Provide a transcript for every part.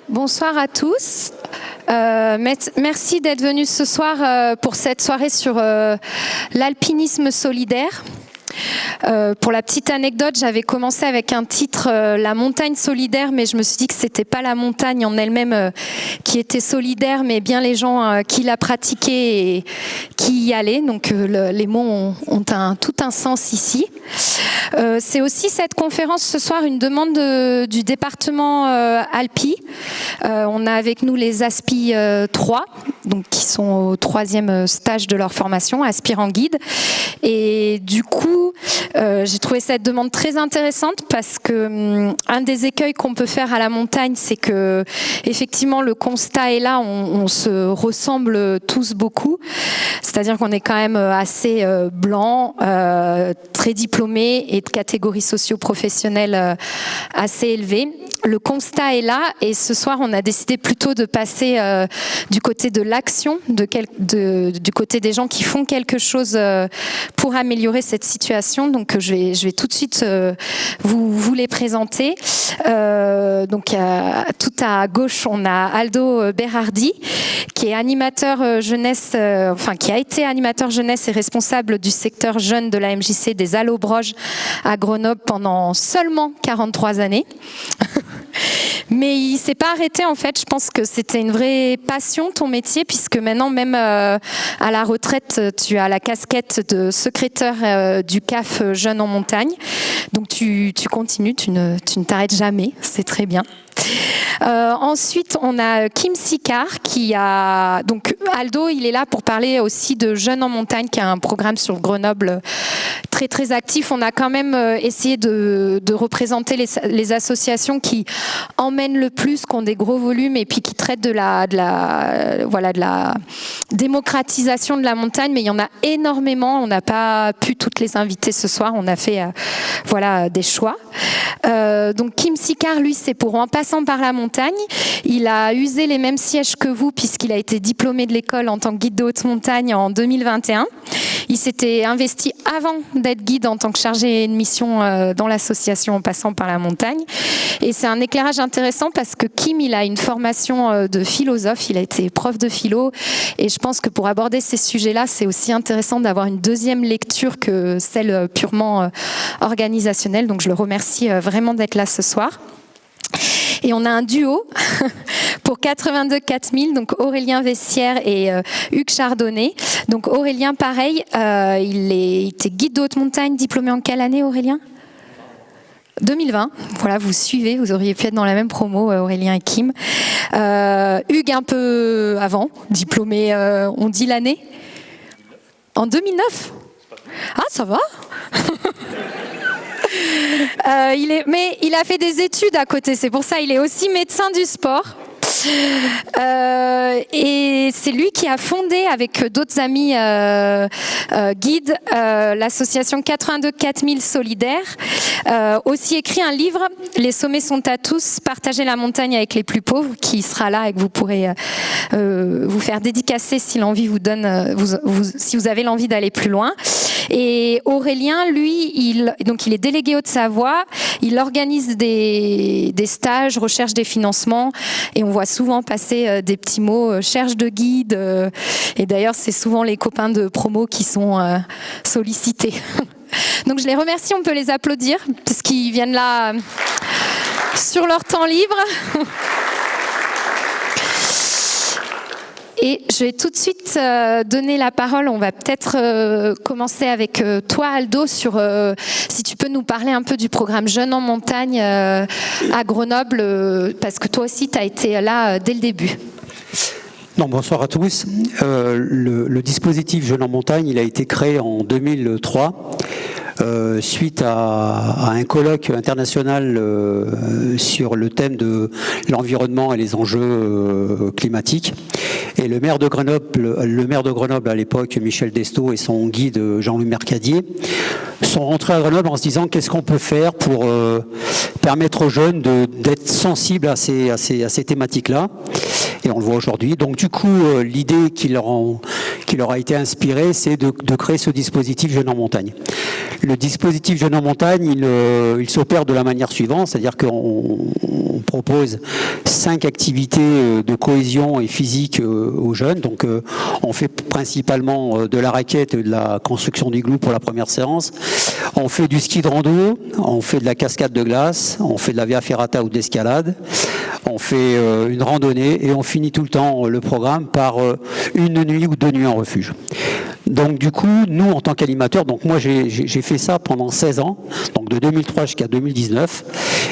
Bonsoir à tous. Merci d'être venus ce soir pour cette soirée sur l'alpinisme solidaire. Pour la petite anecdote, j'avais commencé avec un titre La montagne solidaire, mais je me suis dit que c'était pas la montagne en elle-même qui était solidaire, mais bien les gens qui la pratiquaient et qui y allaient. Donc les mots ont tout un sens ici. C'est aussi cette conférence ce soir une demande du département Alpi. On a avec nous les Aspi 3, donc qui sont au 3e stage de leur formation, aspirants guides. Et du coup, j'ai trouvé cette demande très intéressante parce que un des écueils qu'on peut faire à la montagne, c'est que effectivement le constat est là, on se ressemble tous beaucoup. C'est-à-dire qu'on est quand même assez blanc, très diplômé et de catégorie socio-professionnelle assez élevée. Le constat est là et ce soir on a décidé plutôt de passer du côté de l'action, du côté des gens qui font quelque chose pour améliorer cette situation. Donc je vais tout de suite vous les présenter. Donc tout à gauche on a Aldo Berardi qui est animateur jeunesse, qui a été animateur jeunesse et responsable du secteur jeune de la MJC des Allobroges à Grenoble pendant seulement 43 années. Mais il s'est pas arrêté en fait. Je pense que c'était une vraie passion ton métier, puisque maintenant même à la retraite, tu as la casquette de secrétaire du CAF Jeunes en Montagne. Donc tu continues, tu ne t'arrêtes jamais. C'est très bien. Ensuite, on a Kim Sicard qui a... Donc Aldo, il est là pour parler aussi de Jeunes en Montagne, qui a un programme sur Grenoble très très actif. On a quand même essayé de représenter les associations qui emmènent le plus, qui ont des gros volumes et puis qui traitent de la démocratisation de la montagne. Mais il y en a énormément. On n'a pas pu toutes les inviter ce soir. On a fait des choix. Donc Kim Sicard, lui, c'est pour En passant par la montagne. Il a usé les mêmes sièges que vous puisqu'il a été diplômé de l'école en tant que guide de haute montagne en 2021. Il s'était investi avant d'être guide en tant que chargé de mission dans l'association En passant par la montagne. Et c'est un éclairage intéressant parce que Kim, il a une formation de philosophe, il a été prof de philo. Et je pense que pour aborder ces sujets-là, c'est aussi intéressant d'avoir une deuxième lecture que celle purement organisationnelle. Donc je le remercie vraiment d'être là ce soir. Et on a un duo pour 82 4000, donc Aurélien Vessière et Hugues Chardonnay. Donc Aurélien, pareil, il était guide de haute montagne, diplômé en quelle année, Aurélien ? 2020, voilà, vous suivez, vous auriez pu être dans la même promo, Aurélien et Kim. Hugues un peu avant, diplômé, on dit l'année ? En 2009 ? Ah, ça va. Mais il a fait des études à côté, c'est pour ça il est aussi médecin du sport. Et c'est lui qui a fondé avec d'autres amis guides l'association 82 4000 solidaire. Aussi écrit un livre, Les sommets sont à tous, partager la montagne avec les plus pauvres, qui sera là et que vous pourrez vous faire dédicacer si l'envie vous donne, si vous avez l'envie d'aller plus loin. Et Aurélien, lui, il est délégué Haute-Savoie, il organise des stages, recherche des financements, et on voit souvent passer des petits mots, cherche de guide, et d'ailleurs c'est souvent les copains de promo qui sont sollicités. Donc je les remercie, on peut les applaudir, parce qu'ils viennent là sur leur temps libre. Et je vais tout de suite donner la parole. On va peut-être commencer avec toi, Aldo, sur si tu peux nous parler un peu du programme Jeunes en Montagne à Grenoble, parce que toi aussi, tu as été là dès le début. Bonsoir à tous. Le dispositif Jeunes en Montagne, il a été créé en 2003. Suite à un colloque international sur le thème de l'environnement et les enjeux climatiques. Et le maire de Grenoble à l'époque, Michel Destot, et son guide Jean-Louis Mercadier, sont rentrés à Grenoble en se disant qu'est-ce qu'on peut faire pour permettre aux jeunes d'être sensibles à ces thématiques-là. Et on le voit aujourd'hui. Donc du coup, l'idée qu'ils qui leur a été inspiré, c'est de créer ce dispositif Jeunes en montagne. Le dispositif Jeunes en montagne, il s'opère de la manière suivante, c'est-à-dire qu'on propose 5 activités de cohésion et physique aux jeunes. Donc on fait principalement de la raquette et de la construction d'igloo pour la première séance. On fait du ski de rando, on fait de la cascade de glace, on fait de la via ferrata ou de l'escalade, on fait une randonnée et on finit tout le temps le programme par une nuit ou 2 nuits en refuge. Donc du coup, nous en tant qu'animateurs, donc moi j'ai fait ça pendant 16 ans, donc de 2003 jusqu'à 2019,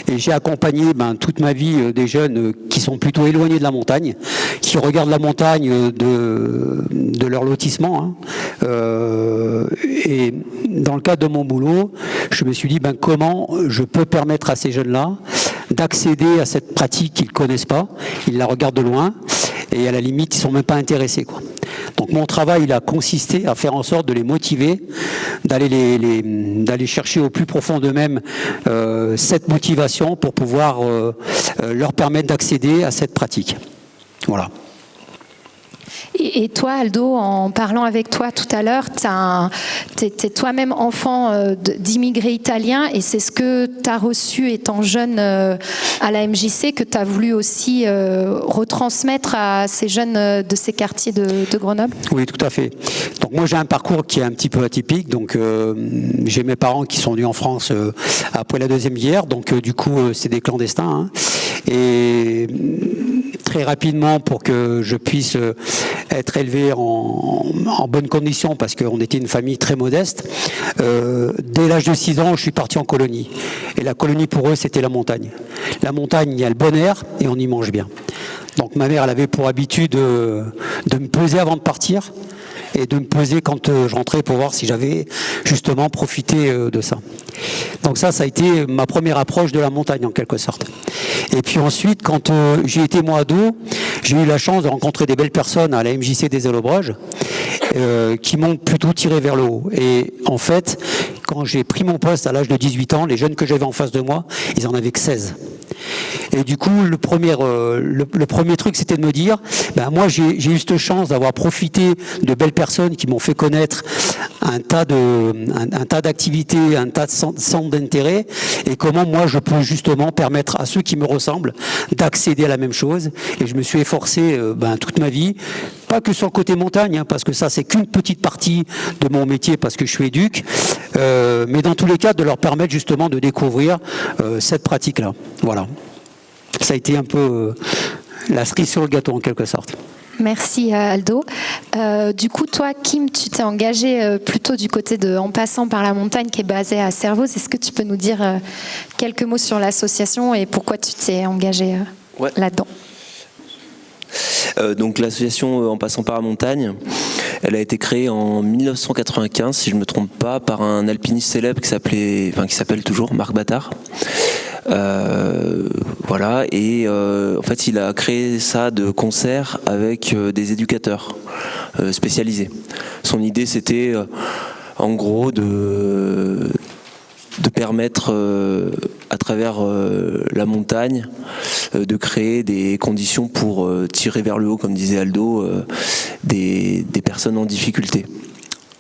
et j'ai accompagné toute ma vie des jeunes qui sont plutôt éloignés de la montagne, qui regardent la montagne de leur lotissement. Et dans le cadre de mon boulot, je me suis dit comment je peux permettre à ces jeunes-là d'accéder à cette pratique qu'ils ne connaissent pas, ils la regardent de loin, et à la limite, ils ne sont même pas intéressés, quoi. Donc mon travail, il a consisté à faire en sorte de les motiver, d'aller chercher au plus profond d'eux-mêmes cette motivation pour pouvoir leur permettre d'accéder à cette pratique. Voilà. Et toi, Aldo, en parlant avec toi tout à l'heure, tu es toi-même enfant d'immigrés italiens et c'est ce que tu as reçu étant jeune à la MJC que tu as voulu aussi retransmettre à ces jeunes de ces quartiers de Grenoble? Oui, tout à fait. Donc moi, j'ai un parcours qui est un petit peu atypique. Donc j'ai mes parents qui sont venus en France après la Deuxième Guerre. Donc du coup, c'est des clandestins. Et très rapidement, pour que je puisse être élevé en bonnes conditions, parce qu'on était une famille très modeste, dès l'âge de 6 ans, je suis parti en colonie. Et la colonie, pour eux, c'était la montagne. La montagne, il y a le bon air et on y mange bien. Donc ma mère, elle avait pour habitude de me peser avant de partir et de me peser quand je rentrais pour voir si j'avais justement profité de ça. Donc ça a été ma première approche de la montagne en quelque sorte. Et puis ensuite, quand j'ai été moi ado, j'ai eu la chance de rencontrer des belles personnes à la MJC des Allobreges qui m'ont plutôt tiré vers le haut. Et en fait, quand j'ai pris mon poste à l'âge de 18 ans, les jeunes que j'avais en face de moi, ils en avaient que 16. Et du coup, le premier truc, c'était de me dire, moi, j'ai eu cette chance d'avoir profité de belles personnes qui m'ont fait connaître un tas d'activités, un tas de centres d'intérêt, et comment moi, je peux justement permettre à ceux qui me ressemblent d'accéder à la même chose. Et je me suis efforcé toute ma vie, pas que sur le côté montagne, parce que ça, c'est qu'une petite partie de mon métier, parce que je suis éduc, mais dans tous les cas, de leur permettre justement de découvrir cette pratique-là. Voilà. Ça a été un peu la cerise sur le gâteau en quelque sorte. Merci Aldo. Du coup, toi, Kim, tu t'es engagé plutôt du côté de En passant par la montagne qui est basée à Servoz. Est-ce que tu peux nous dire quelques mots sur l'association et pourquoi tu t'es engagé là-dedans? Donc l'association En passant par la montagne, elle a été créée en 1995, si je ne me trompe pas, par un alpiniste célèbre qui s'appelle toujours Marc Battard. Voilà, et en fait il a créé ça de concert avec des éducateurs spécialisés. Son idée c'était en gros de permettre à travers la montagne de créer des conditions pour tirer vers le haut, comme disait Aldo, des personnes en difficulté.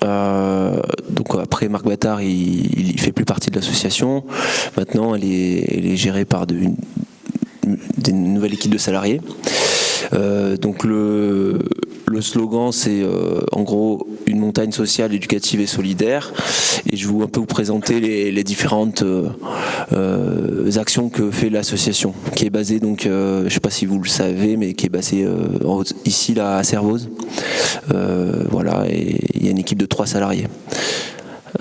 Donc après Marc Battard il fait plus partie de l'association. Maintenant elle est gérée par des nouvelles équipes de salariés. Donc le slogan c'est en gros une montagne sociale, éducative et solidaire, et je vais un peu vous présenter les différentes actions que fait l'association, qui est basée donc je sais pas si vous le savez, mais qui est basée ici là à Servoz. Voilà, et il y a une équipe de 3 salariés.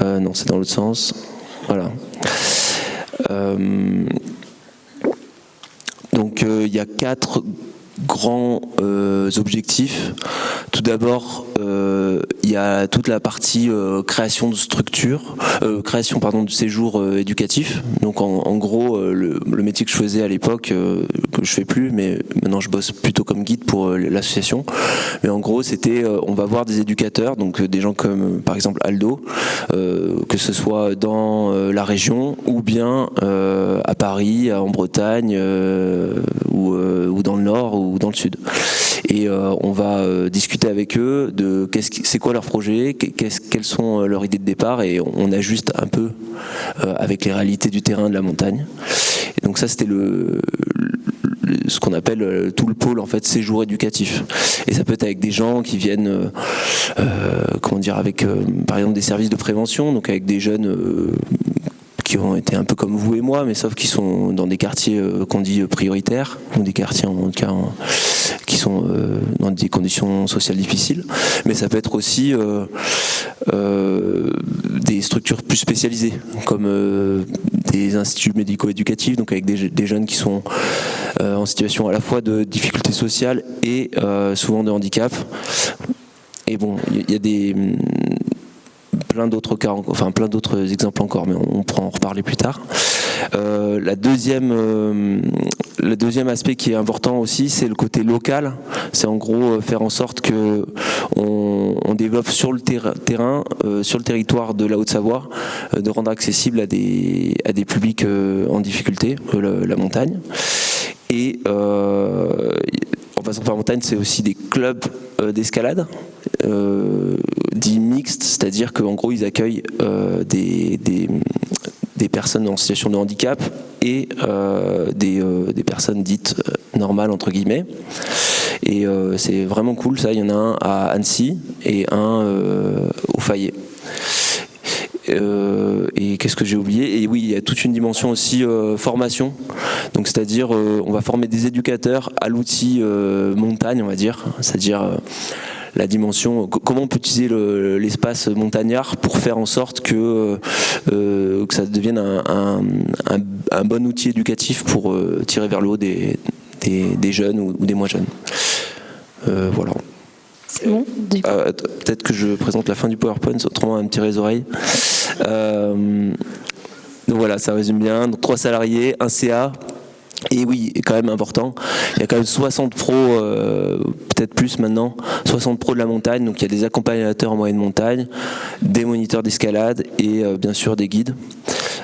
Non, c'est dans l'autre sens. Voilà. Donc il y a 4 grands objectifs. Tout d'abord, il y a toute la partie création de structure, création de séjours éducatifs. Donc en gros, le métier que je faisais à l'époque, que je fais plus, mais maintenant je bosse plutôt comme guide pour l'association. Mais en gros, c'était, on va voir des éducateurs, donc des gens comme par exemple Aldo, que ce soit dans la région ou bien à Paris, en Bretagne ou dans le Nord ou dans le Sud. et on va discuter avec eux de c'est quoi leur projet, quelles sont leurs idées de départ, et on ajuste un peu avec les réalités du terrain de la montagne. Et donc ça, c'était ce qu'on appelle tout le pôle en fait séjour éducatif, et ça peut être avec des gens qui viennent avec par exemple des services de prévention, donc avec des jeunes qui ont été un peu comme vous et moi, mais sauf qu'ils sont dans des quartiers qu'on dit prioritaires, ou des quartiers qui sont dans des conditions sociales difficiles. Mais ça peut être aussi des structures plus spécialisées, comme des instituts médico-éducatifs, donc avec des jeunes qui sont en situation à la fois de difficultés sociales et souvent de handicap. Et bon, il y a plein d'autres cas, enfin plein d'autres exemples encore, mais on pourra en reparler plus tard. Le deuxième aspect qui est important aussi, c'est le côté local. C'est en gros faire en sorte que on développe sur le terrain, sur le territoire de la Haute-Savoie, de rendre accessible à des publics en difficulté la montagne. Et en passant par montagne, c'est aussi des clubs d'escalade dits mixtes, c'est-à-dire qu'en gros ils accueillent des personnes en situation de handicap et des personnes dites normales entre guillemets. Et c'est vraiment cool ça. Il y en a un à Annecy et un au Fayet. Et qu'est-ce que j'ai oublié? Et oui, il y a toute une dimension aussi formation. Donc c'est-à-dire on va former des éducateurs à l'outil montagne, on va dire, c'est-à-dire la dimension, comment on peut utiliser l'espace montagnard pour faire en sorte que ça devienne un bon outil éducatif pour tirer vers le haut des jeunes ou des moins jeunes. Voilà. C'est bon, du coup. Peut-être que je présente la fin du PowerPoint, autrement un petit les oreilles. Donc voilà, ça résume bien. Donc 3 salariés, un CA. Et oui, quand même important, il y a quand même 60 pros, peut-être plus maintenant, 60 pros de la montagne, donc il y a des accompagnateurs en moyenne montagne, des moniteurs d'escalade et bien sûr des guides.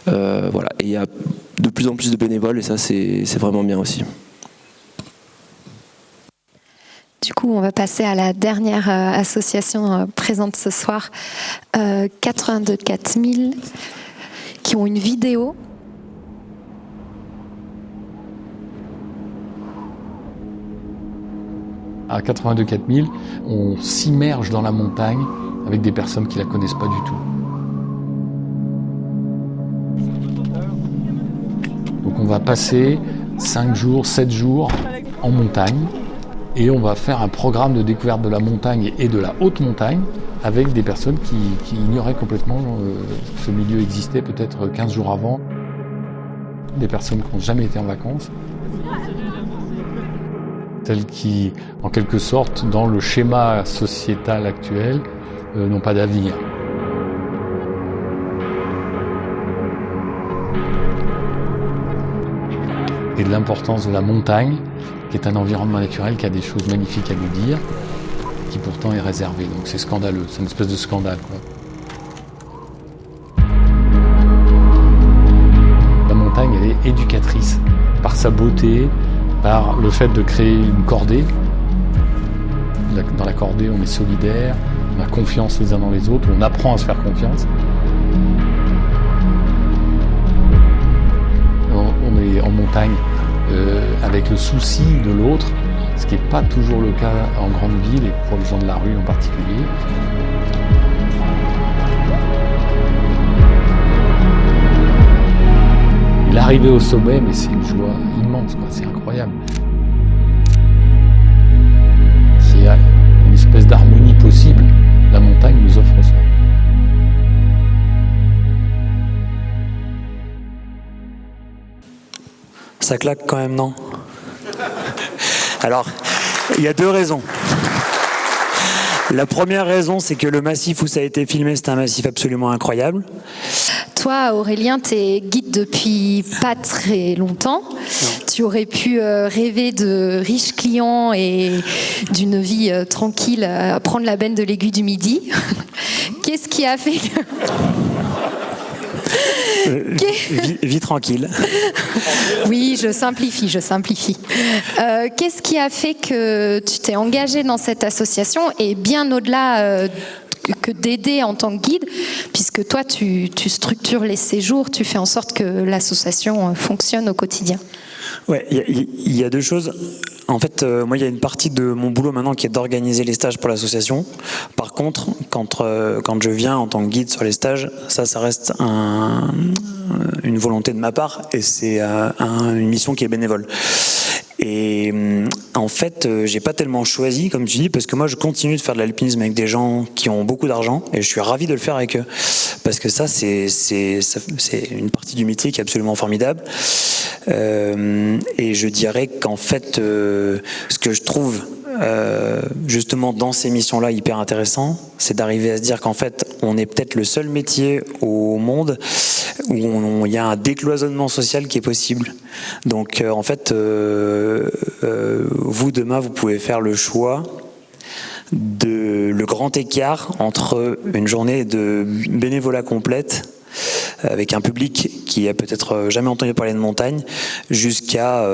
Voilà, et il y a de plus en plus de bénévoles et ça c'est vraiment bien aussi. Du coup, on va passer à la dernière association présente ce soir, 82 4000, qui ont une vidéo. À 82 4000, on s'immerge dans la montagne avec des personnes qui la connaissent pas du tout. Donc on va passer 5 jours, 7 jours en montagne et on va faire un programme de découverte de la montagne et de la haute montagne avec des personnes qui ignoraient complètement que ce milieu existait peut-être 15 jours avant, des personnes qui n'ont jamais été en vacances. Celles qui, en quelque sorte, dans le schéma sociétal actuel, n'ont pas d'avenir. Et de l'importance de la montagne, qui est un environnement naturel, qui a des choses magnifiques à nous dire, qui pourtant est réservé. Donc c'est scandaleux, c'est une espèce de scandale, quoi. La montagne, elle est éducatrice, par sa beauté, par le fait de créer une cordée. Dans la cordée, on est solidaire, on a confiance les uns dans les autres, on apprend à se faire confiance. On est en montagne avec le souci de l'autre, ce qui n'est pas toujours le cas en grande ville et pour les gens de la rue en particulier. Et l'arrivée au sommet, mais c'est une joie immense, quoi. C'est incroyable. Il y a une espèce d'harmonie possible. La montagne nous offre ça. Ça claque quand même, non? Alors, il y a 2 raisons. La première raison, c'est que le massif où ça a été filmé, c'est un massif absolument incroyable. Toi, Aurélien, tu es guide depuis pas très longtemps. Non. Tu aurais pu rêver de riches clients et d'une vie tranquille, à prendre la benne de l'aiguille du Midi. Qu'est-ce qui a fait que... Vie tranquille. Oui, je simplifie. Qu'est-ce qui a fait que tu t'es engagé dans cette association et bien au-delà que d'aider en tant que guide, puisque toi, tu structures les séjours, tu fais en sorte que l'association fonctionne au quotidien? Ouais, il y a deux choses. En fait, moi, il y a une partie de mon boulot maintenant qui est d'organiser les stages pour l'association. Par contre, quand je viens en tant que guide sur les stages, ça reste une volonté de ma part et c'est une mission qui est bénévole. Et en fait, j'ai pas tellement choisi, comme tu dis, parce que moi, je continue de faire de l'alpinisme avec des gens qui ont beaucoup d'argent et je suis ravi de le faire avec eux. Parce que ça, c'est une partie du métier qui est absolument formidable. Et je dirais qu'en fait, ce que je trouve justement dans ces missions-là hyper intéressant, c'est d'arriver à se dire qu'en fait, on est peut-être le seul métier au monde où il y a un décloisonnement social qui est possible. Donc en fait, vous demain, vous pouvez faire le choix de le grand écart entre une journée de bénévolat complète avec un public qui a peut-être jamais entendu parler de montagne, jusqu'à,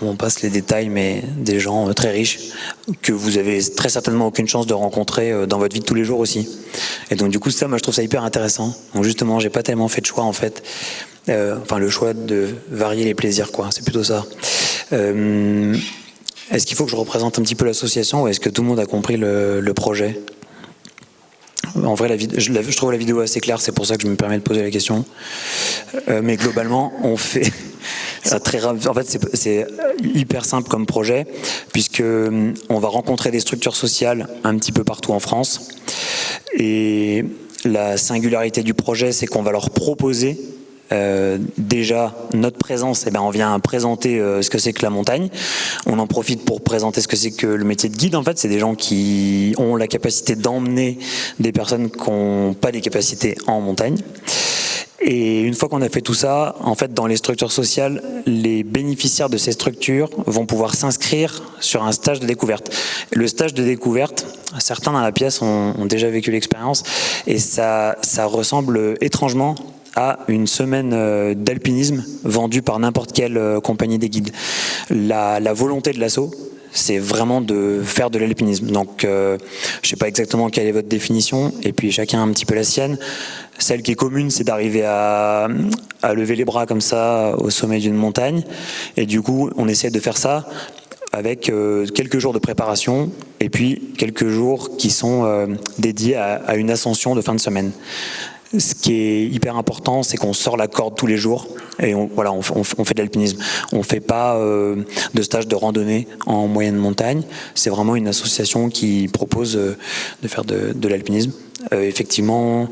on passe les détails, mais des gens très riches que vous avez très certainement aucune chance de rencontrer dans votre vie de tous les jours aussi. Et donc du coup, ça, moi je trouve ça hyper intéressant. Donc justement, j'ai pas tellement fait de choix en fait. Enfin, le choix de varier les plaisirs, quoi. C'est plutôt ça. Est-ce qu'il faut que je représente un petit peu l'association ou est-ce que tout le monde a compris le projet ? En vrai, je trouve la vidéo assez claire, c'est pour ça que je me permets de poser la question. Mais globalement, on fait ça très en fait, c'est hyper simple comme projet, puisque on va rencontrer des structures sociales un petit peu partout en France. Et la singularité du projet, c'est qu'on va leur proposer déjà notre présence. On vient présenter ce que c'est que la montagne. On en profite pour présenter ce que c'est que le métier de guide. En fait, c'est des gens qui ont la capacité d'emmener des personnes qui n'ont pas les capacités en montagne. Et une fois qu'on a fait tout ça, en fait, dans les structures sociales, les bénéficiaires de ces structures vont pouvoir s'inscrire sur un stage de découverte. Le stage de découverte, certains dans la pièce ont déjà vécu l'expérience, et ça ressemble étrangement à une semaine d'alpinisme vendue par n'importe quelle compagnie des guides. La volonté de l'asso, c'est vraiment de faire de l'alpinisme. Donc, je sais pas exactement quelle est votre définition, et puis chacun a un petit peu la sienne. Celle qui est commune, c'est d'arriver à lever les bras comme ça au sommet d'une montagne. Et du coup, on essaie de faire ça avec quelques jours de préparation et puis quelques jours qui sont dédiés à une ascension de fin de semaine. Ce qui est hyper important, c'est qu'on sort la corde tous les jours et on fait de l'alpinisme. On ne fait pas de stage de randonnée en moyenne montagne. C'est vraiment une association qui propose de faire de l'alpinisme. Effectivement,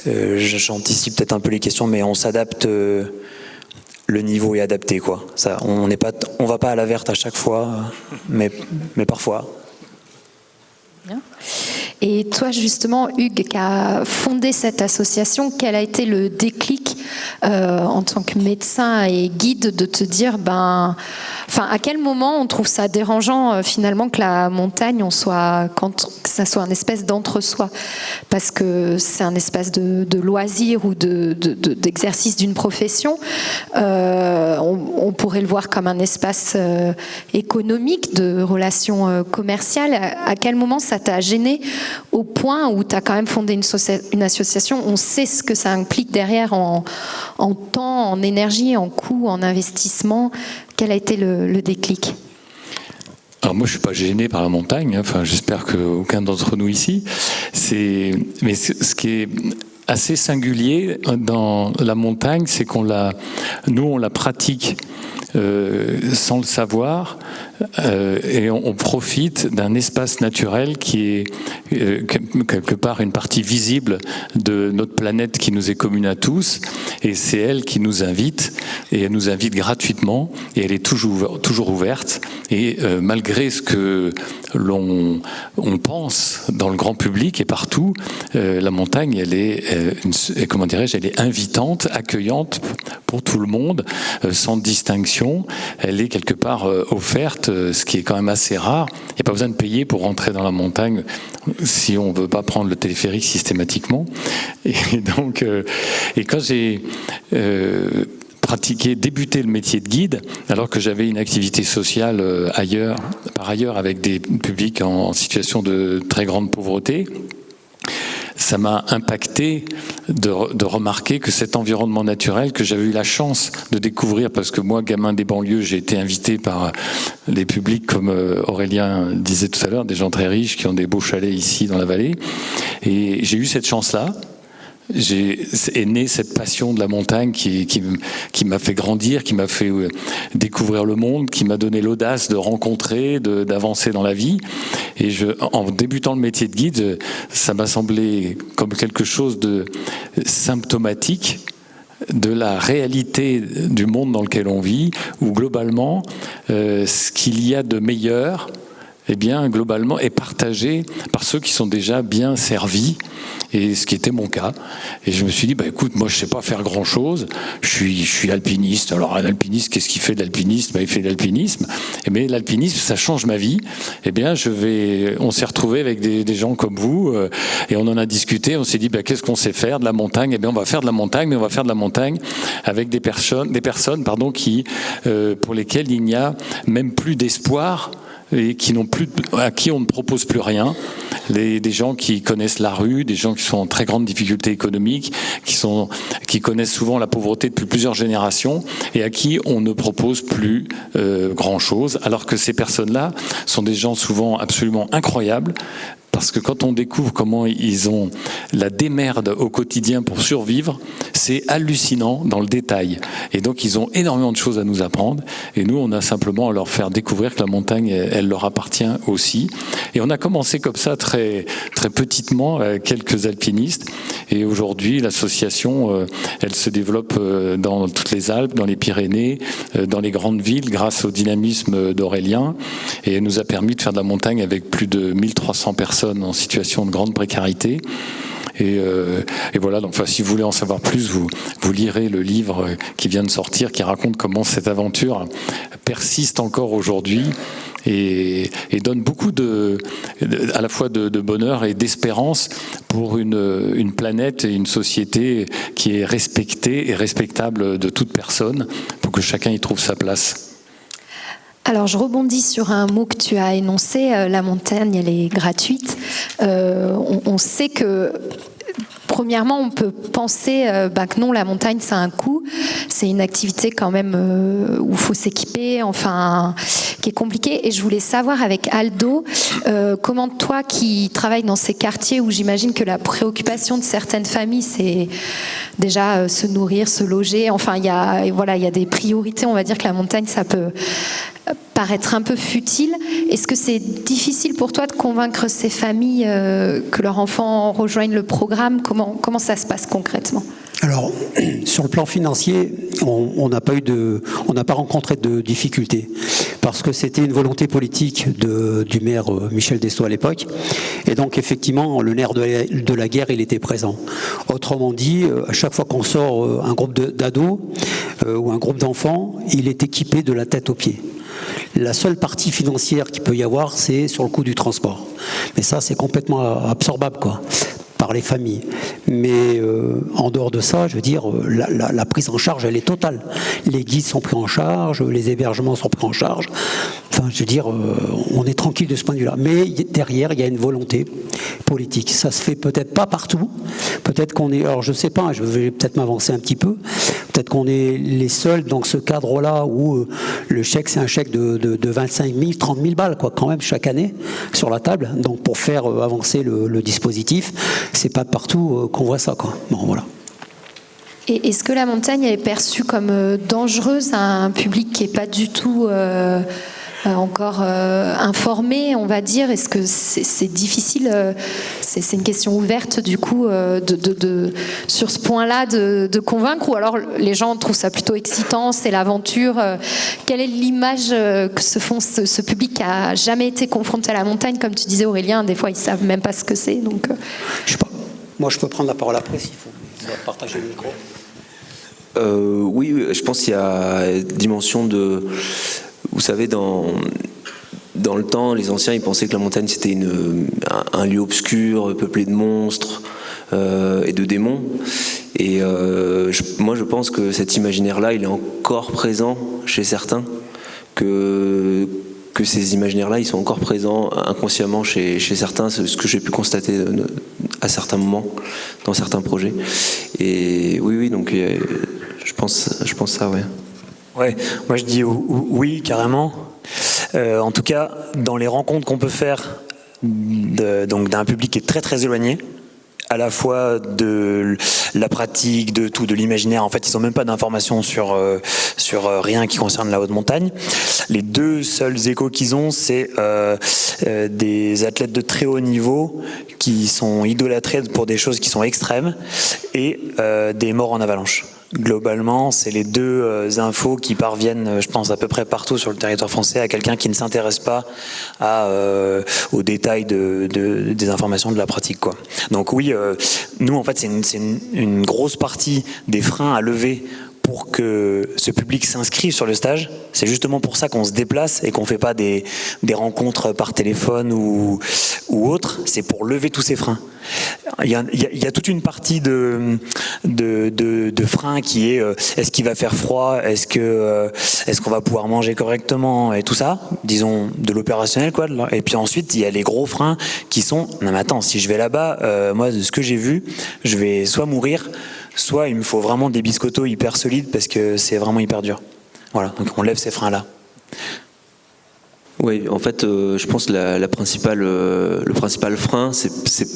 j'anticipe peut-être un peu les questions, mais on s'adapte. Le niveau est adapté, quoi. Ça, on va pas à la verte à chaque fois, mais parfois. Bien. Et toi, justement, Hugues, qui a fondé cette association, quel a été le déclic en tant que médecin et guide de te dire, à quel moment on trouve ça dérangeant finalement que la montagne, que ça soit un espèce d'entre-soi, parce que c'est un espace de loisir ou d'exercice d'une profession. On pourrait le voir comme un espace économique, de relations commerciales. À quel moment ça t'a gêné au point où tu as quand même fondé une association? On sait ce que ça implique derrière en temps, en énergie, en coût, en investissement. Quel a été le déclic? Alors moi, je suis pas gêné par la montagne. Enfin, j'espère qu'aucun d'entre nous ici. Mais ce qui est assez singulier dans la montagne, c'est qu'on la pratique sans le savoir, et on profite d'un espace naturel qui est quelque part une partie visible de notre planète qui nous est commune à tous, et c'est elle qui nous invite, et elle nous invite gratuitement, et elle est toujours ouverte, et malgré ce que on pense dans le grand public et partout, la montagne elle comment dirais-je, elle est invitante, accueillante pour tout le monde, sans distinction. Elle est quelque part offerte, ce qui est quand même assez rare. Il n'y a pas besoin de payer pour rentrer dans la montagne si on ne veut pas prendre le téléphérique systématiquement. Et donc, et quand j'ai débuté le métier de guide, alors que j'avais une activité sociale par ailleurs avec des publics en situation de très grande pauvreté, ça m'a impacté de remarquer que cet environnement naturel que j'avais eu la chance de découvrir, parce que moi, gamin des banlieues, j'ai été invité par les publics, comme Aurélien disait tout à l'heure, des gens très riches qui ont des beaux chalets ici dans la vallée. Et j'ai eu cette chance-là. Est née cette passion de la montagne qui m'a fait grandir, qui m'a fait découvrir le monde, qui m'a donné l'audace de rencontrer, d'avancer dans la vie. Et en débutant le métier de guide, ça m'a semblé comme quelque chose de symptomatique de la réalité du monde dans lequel on vit, où globalement, ce qu'il y a de meilleur, eh bien, globalement, est partagé par ceux qui sont déjà bien servis, et ce qui était mon cas. Et je me suis dit, écoute, moi je sais pas faire grand-chose, je suis alpiniste. Alors un alpiniste, qu'est-ce qu'il fait de l'alpinisme ? Il fait de l'alpinisme. Mais l'alpinisme, ça change ma vie. Eh bien, on s'est retrouvés avec des gens comme vous, et on en a discuté, on s'est dit, qu'est-ce qu'on sait faire de la montagne ? Eh bien, on va faire de la montagne, mais on va faire de la montagne avec des personnes, qui, pour lesquelles il n'y a même plus d'espoir, et à qui on ne propose plus rien. Des gens qui connaissent la rue, des gens qui sont en très grande difficulté économique, qui connaissent souvent la pauvreté depuis plusieurs générations, et à qui on ne propose plus grand-chose, alors que ces personnes-là sont des gens souvent absolument incroyables, parce que quand on découvre comment ils ont la démerde au quotidien pour survivre, c'est hallucinant dans le détail. Et donc ils ont énormément de choses à nous apprendre, et nous on a simplement à leur faire découvrir que la montagne, elle leur appartient aussi. Et on a commencé comme ça très, très petitement, quelques alpinistes, et aujourd'hui l'association, elle se développe dans toutes les Alpes, dans les Pyrénées, dans les grandes villes, grâce au dynamisme d'Aurélien, et elle nous a permis de faire de la montagne avec plus de 1300 personnes en situation de grande précarité. Et voilà, donc si vous voulez en savoir plus, vous lirez le livre qui vient de sortir, qui raconte comment cette aventure persiste encore aujourd'hui et donne beaucoup à la fois de bonheur et d'espérance pour une planète et une société qui est respectée et respectable de toute personne, pour que chacun y trouve sa place. Alors, je rebondis sur un mot que tu as énoncé, la montagne, elle est gratuite. On sait que, premièrement, on peut penser que non, la montagne, ça a un coût. C'est une activité quand même où il faut s'équiper, qui est compliquée. Et je voulais savoir avec Aldo, comment toi qui travailles dans ces quartiers où j'imagine que la préoccupation de certaines familles, c'est déjà se nourrir, se loger. Il y a des priorités. On va dire que la montagne, ça peut paraître un peu futile. Est-ce que c'est difficile pour toi de convaincre ces familles que leurs enfants rejoignent le programme ? Comment ça se passe concrètement ? Alors, sur le plan financier, on n'a pas rencontré de difficultés, parce que c'était une volonté politique du maire Michel Destoy à l'époque, et donc effectivement le nerf de la guerre, il était présent. Autrement dit, à chaque fois qu'on sort un groupe d'ados ou un groupe d'enfants, il est équipé de la tête aux pieds. La seule partie financière qu'il peut y avoir, c'est sur le coût du transport. Mais ça, c'est complètement absorbable, par les familles. Mais en dehors de ça, je veux dire, la prise en charge, elle est totale. Les guides sont pris en charge, les hébergements sont pris en charge. Je veux dire, on est tranquille de ce point de vue-là. Mais derrière, il y a une volonté politique. Ça se fait peut-être pas partout. Peut-être qu'on est... Alors, je sais pas, je vais peut-être m'avancer un petit peu. Peut-être qu'on est les seuls dans ce cadre-là où le chèque, c'est un chèque de 25 000, 30 000 balles, quand même, chaque année, sur la table. Donc, pour faire avancer le dispositif, c'est pas partout qu'on voit ça, Bon, voilà. Et est-ce que la montagne est perçue comme dangereuse à un public qui n'est pas du tout encore informé, on va dire ? Est-ce que c'est difficile, c'est une question ouverte du coup sur ce point-là de convaincre, ou alors les gens trouvent ça plutôt excitant, c'est l'aventure. Quelle est l'image que se font ce public qui n'a jamais été confronté à la montagne ? Comme tu disais, Aurélien, des fois ils ne savent même pas ce que c'est. Donc, je sais pas. Moi, je peux prendre la parole après s'il faut. On va partager le micro. Oui, je pense qu'il y a une dimension de... Vous savez, dans le temps, les anciens, ils pensaient que la montagne, c'était un lieu obscur, peuplé de monstres et de démons. Et moi, je pense que cet imaginaire-là, il est encore présent chez certains, que ces imaginaires-là, ils sont encore présents inconsciemment chez certains, c'est ce que j'ai pu constater à certains moments, dans certains projets. Et oui, donc je pense ça, ouais. Ouais, moi je dis oui, carrément. En tout cas, dans les rencontres qu'on peut faire donc d'un public qui est très très éloigné, à la fois de la pratique, de tout, de l'imaginaire. En fait, ils n'ont même pas d'informations sur rien qui concerne la haute montagne. Les deux seuls échos qu'ils ont, c'est des athlètes de très haut niveau qui sont idolâtrés pour des choses qui sont extrêmes et des morts en avalanche. Globalement, c'est les deux infos qui parviennent, je pense, à peu près partout sur le territoire français à quelqu'un qui ne s'intéresse pas aux détails des informations de la pratique, quoi. Donc oui, nous, en fait, c'est une grosse partie des freins à lever pour que ce public s'inscrive sur le stage. C'est justement pour ça qu'on se déplace et qu'on ne fait pas des rencontres par téléphone ou autre. C'est pour lever tous ces freins. Il y a toute une partie de freins qui est est-ce qu'il va faire froid, est-ce qu'on va pouvoir manger correctement et tout ça, disons de l'opérationnel, quoi. Et puis ensuite il y a les gros freins qui sont non mais attends, si je vais là-bas, moi de ce que j'ai vu, je vais soit mourir, soit il me faut vraiment des biscottos hyper solides parce que c'est vraiment hyper dur. Voilà, donc on lève ces freins-là. Oui, en fait, je pense que le principal frein, c'est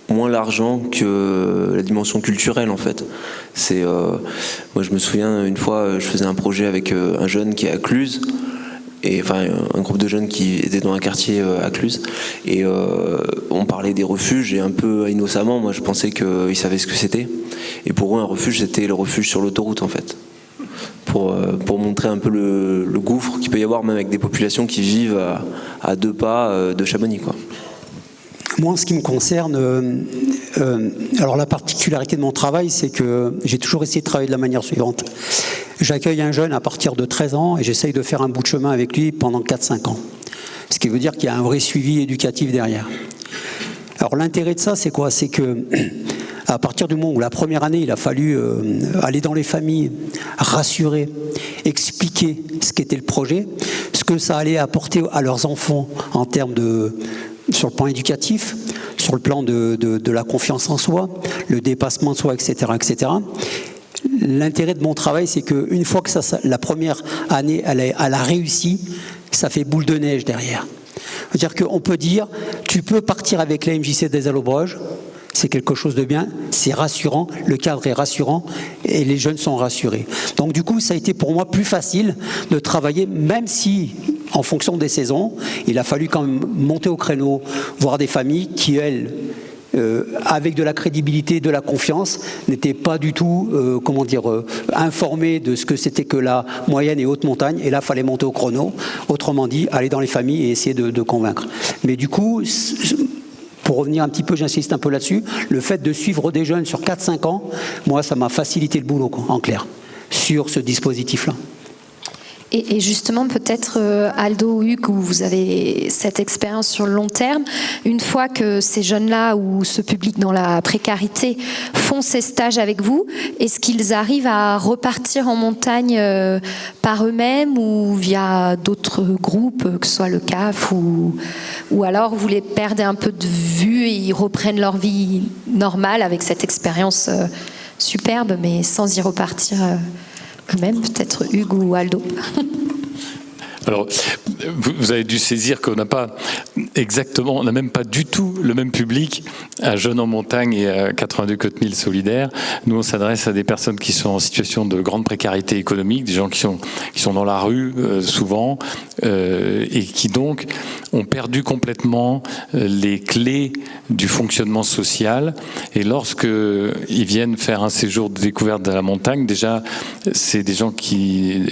moins l'argent que la dimension culturelle, en fait. Moi, je me souviens, une fois, je faisais un projet avec un jeune qui est à Cluse, et enfin un groupe de jeunes qui étaient dans un quartier à Cluse, et on parlait des refuges, et un peu innocemment, moi, je pensais qu'ils savaient ce que c'était. Et pour eux, un refuge, c'était le refuge sur l'autoroute, en fait. Pour montrer un peu le gouffre qu'il peut y avoir même avec des populations qui vivent à 2 pas de Chamonix, quoi. Moi, en ce qui me concerne, alors la particularité de mon travail, c'est que j'ai toujours essayé de travailler de la manière suivante. J'accueille un jeune à partir de 13 ans et j'essaye de faire un bout de chemin avec lui pendant 4-5 ans. Ce qui veut dire qu'il y a un vrai suivi éducatif derrière. Alors l'intérêt de ça, c'est quoi? C'est que à partir du moment où la première année, il a fallu aller dans les familles, rassurer, expliquer ce qu'était le projet, ce que ça allait apporter à leurs enfants en termes sur le plan éducatif, sur le plan de la confiance en soi, le dépassement de soi, etc., etc. L'intérêt de mon travail, c'est qu'une fois que la première année, elle a réussi, ça fait boule de neige derrière. C'est-à-dire qu'on peut dire, tu peux partir avec la MJC des Allobroges, c'est quelque chose de bien, c'est rassurant, le cadre est rassurant et les jeunes sont rassurés. Donc du coup, ça a été pour moi plus facile de travailler, même si, en fonction des saisons, il a fallu quand même monter au créneau, voir des familles qui, elles, avec de la crédibilité, de la confiance, n'étaient pas du tout, informées de ce que c'était que la moyenne et haute montagne. Et là, il fallait monter au chrono. Autrement dit, aller dans les familles et essayer de convaincre. Mais du coup, pour revenir un petit peu, j'insiste un peu là-dessus, le fait de suivre des jeunes sur 4-5 ans, moi, ça m'a facilité le boulot, en clair, sur ce dispositif-là. Et justement, peut-être, Aldo ou Hugues, où vous avez cette expérience sur le long terme, une fois que ces jeunes-là ou ce public dans la précarité font ces stages avec vous, est-ce qu'ils arrivent à repartir en montagne par eux-mêmes ou via d'autres groupes, que ce soit le CAF ou alors vous les perdez un peu de vue et ils reprennent leur vie normale avec cette expérience superbe, mais sans y repartir eux-mêmes, peut-être Hugues ou Aldo. Alors, vous avez dû saisir qu'on n'a pas exactement, on n'a même pas du tout le même public à Jeunes en montagne et à 82 Côte Mille solidaires. Nous, on s'adresse à des personnes qui sont en situation de grande précarité économique, des gens qui sont dans la rue souvent et qui donc ont perdu complètement les clés du fonctionnement social. Et lorsque ils viennent faire un séjour de découverte de la montagne, déjà, c'est des gens qui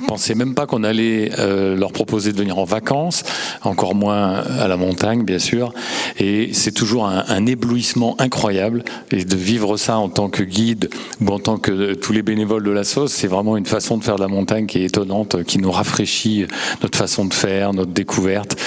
pensaient même pas qu'on allait leur proposer de venir en vacances, encore moins à la montagne, bien sûr. Et c'est toujours un éblouissement incroyable. Et de vivre ça en tant que guide ou en tant que tous les bénévoles de la SOS, c'est vraiment une façon de faire de la montagne qui est étonnante, qui nous rafraîchit notre façon de faire, notre découverte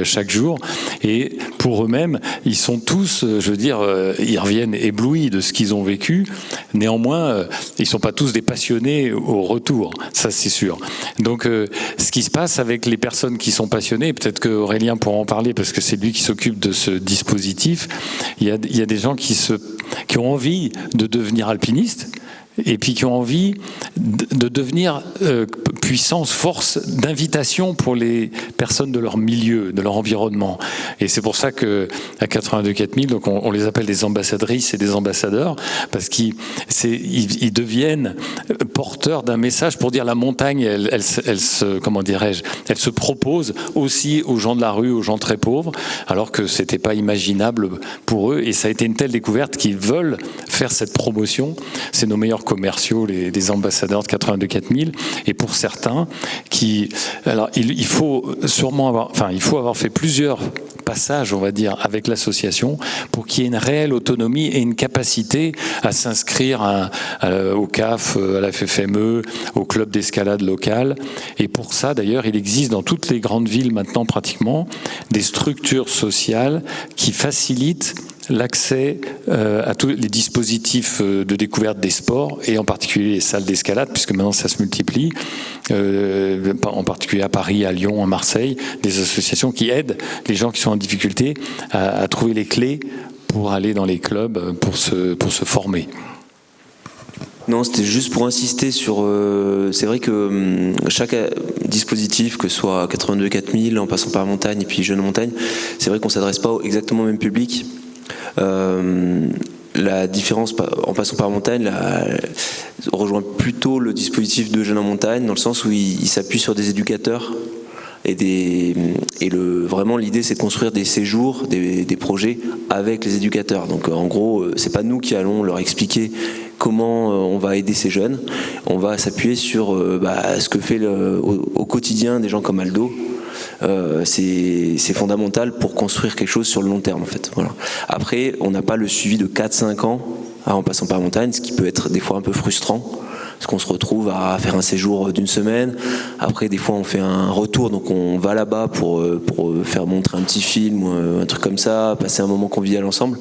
chaque jour. Et pour eux-mêmes, ils sont tous, je veux dire, ils reviennent éblouis de ce qu'ils ont vécu. Néanmoins, ils ne sont pas tous des passionnés au retour, ça c'est sûr. Donc ce qui se passe avec les personnes qui sont passionnées, peut-être qu'Aurélien pourra en parler parce que c'est lui qui s'occupe de ce dispositif, il y a des gens qui ont envie de devenir alpinistes, et puis qui ont envie de devenir puissance, force d'invitation pour les personnes de leur milieu, de leur environnement. Et c'est pour ça qu'à 82 4000, donc on les appelle des ambassadrices et des ambassadeurs, parce qu'ils deviennent porteurs d'un message pour dire la montagne, elle se propose aussi aux gens de la rue, aux gens très pauvres, alors que c'était pas imaginable pour eux. Et ça a été une telle découverte qu'ils veulent faire cette promotion. C'est nos meilleurs commerciaux, les ambassadeurs de 82 4000, et pour certains alors il faut avoir fait plusieurs passages, on va dire, avec l'association pour qu'il y ait une réelle autonomie et une capacité à s'inscrire au CAF, à la FFME, au club d'escalade local. Et pour ça, d'ailleurs, il existe dans toutes les grandes villes maintenant pratiquement des structures sociales qui facilitent l'accès à tous les dispositifs de découverte des sports, et en particulier les salles d'escalade, puisque maintenant ça se multiplie, en particulier à Paris, à Lyon, à Marseille, des associations qui aident les gens qui sont en difficulté à trouver les clés pour aller dans les clubs, pour se former. Non, c'était juste pour insister sur... c'est vrai que chaque dispositif, que ce soit 82 4000, en passant par la montagne et puis Jeunes en montagne, c'est vrai qu'on ne s'adresse pas exactement au même public. La différence en passant par montagne rejoint plutôt le dispositif de Jeunes en montagne, dans le sens où il s'appuie sur des éducateurs vraiment l'idée c'est de construire des séjours, des projets avec les éducateurs. Donc en gros, c'est pas nous qui allons leur expliquer comment on va aider ces jeunes, on va s'appuyer sur ce que fait au quotidien des gens comme Aldo. C'est fondamental pour construire quelque chose sur le long terme en fait. Voilà. Après, on n'a pas le suivi de 4-5 ans en passant par la montagne, ce qui peut être des fois un peu frustrant, parce qu'on se retrouve à faire un séjour d'une semaine. Après, des fois, on fait un retour, donc on va là-bas pour faire montrer un petit film ou un truc comme ça, passer un moment convivial ensemble,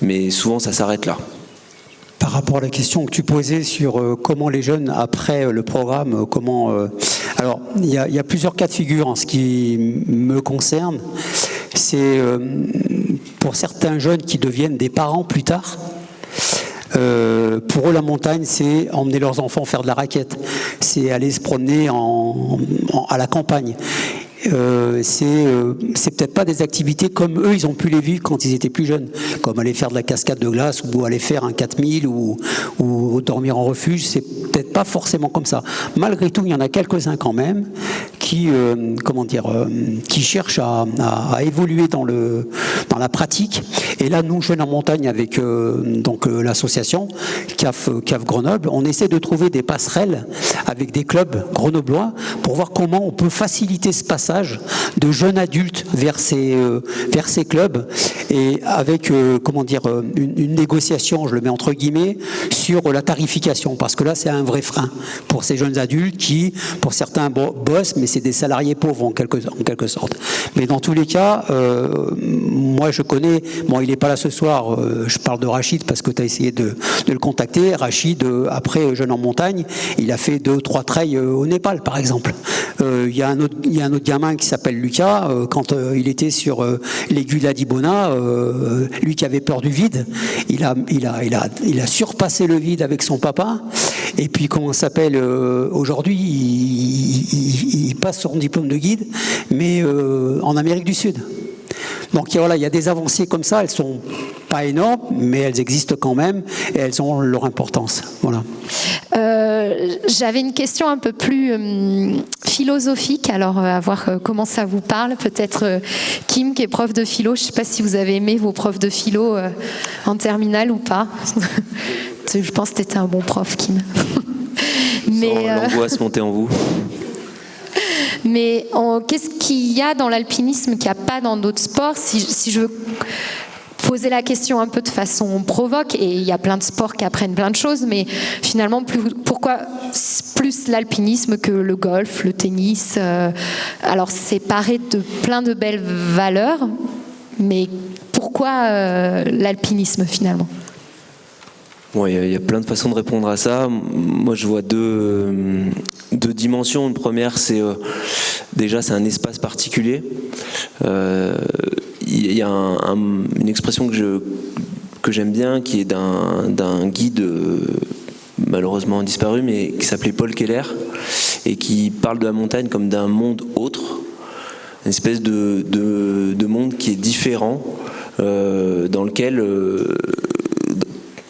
mais souvent ça s'arrête là. Par rapport à la question que tu posais sur comment les jeunes, après le programme, alors, il y a plusieurs cas de figure en ce qui me concerne. C'est pour certains jeunes qui deviennent des parents plus tard. Pour eux, la montagne, c'est emmener leurs enfants faire de la raquette. C'est aller se promener à la campagne. C'est peut-être pas des activités comme eux ils ont pu les vivre quand ils étaient plus jeunes, comme aller faire de la cascade de glace ou aller faire un 4000 ou dormir en refuge. C'est peut-être pas forcément comme ça. Malgré tout, il y en a quelques-uns quand même qui cherchent à évoluer dans la pratique. Et là, nous, Jeunes en montagne, avec l'association CAF Grenoble, on essaie de trouver des passerelles avec des clubs grenoblois pour voir comment on peut faciliter ce passage de jeunes adultes vers ces clubs, et avec une négociation, je le mets entre guillemets, sur la tarification, parce que là c'est un vrai frein pour ces jeunes adultes qui, pour certains, bossent, mais c'est des salariés pauvres en quelque sorte. Mais dans tous les cas, moi je connais, il n'est pas là ce soir, je parle de Rachid parce que tu as essayé de le contacter. Rachid, après Jeunes en montagne, il a fait 2-3 trails au Népal par exemple. Il y a un autre gamin qui s'appelle Lucas, quand il était sur l'aiguille d'Adibona, lui qui avait peur du vide, il a surpassé le vide avec son papa, et puis comment ça s'appelle, aujourd'hui il passe son diplôme de guide, mais en Amérique du Sud. Donc il y a des avancées comme ça, elles sont pas énormes, mais elles existent quand même et elles ont leur importance. Voilà. J'avais une question un peu plus philosophique, alors à voir comment ça vous parle. Peut-être Kim, qui est prof de philo, je ne sais pas si vous avez aimé vos profs de philo en terminale ou pas. Je pense que tu étais un bon prof, Kim. Mais l'angoisse montait en vous. Mais qu'est-ce qu'il y a dans l'alpinisme qu'il n'y a pas dans d'autres sports? Si je veux poser la question un peu de façon provoque, et il y a plein de sports qui apprennent plein de choses, mais finalement, pourquoi plus l'alpinisme que le golf, le tennis? Alors, c'est paré de plein de belles valeurs, mais pourquoi l'alpinisme finalement? Bon, il y a plein de façons de répondre à ça. Moi, je vois deux dimensions. Une première, c'est déjà c'est un espace particulier. Il y a une expression que j'aime bien, qui est d'un guide malheureusement disparu, mais qui s'appelait Paul Keller, et qui parle de la montagne comme d'un monde autre, une espèce de monde qui est différent, dans lequel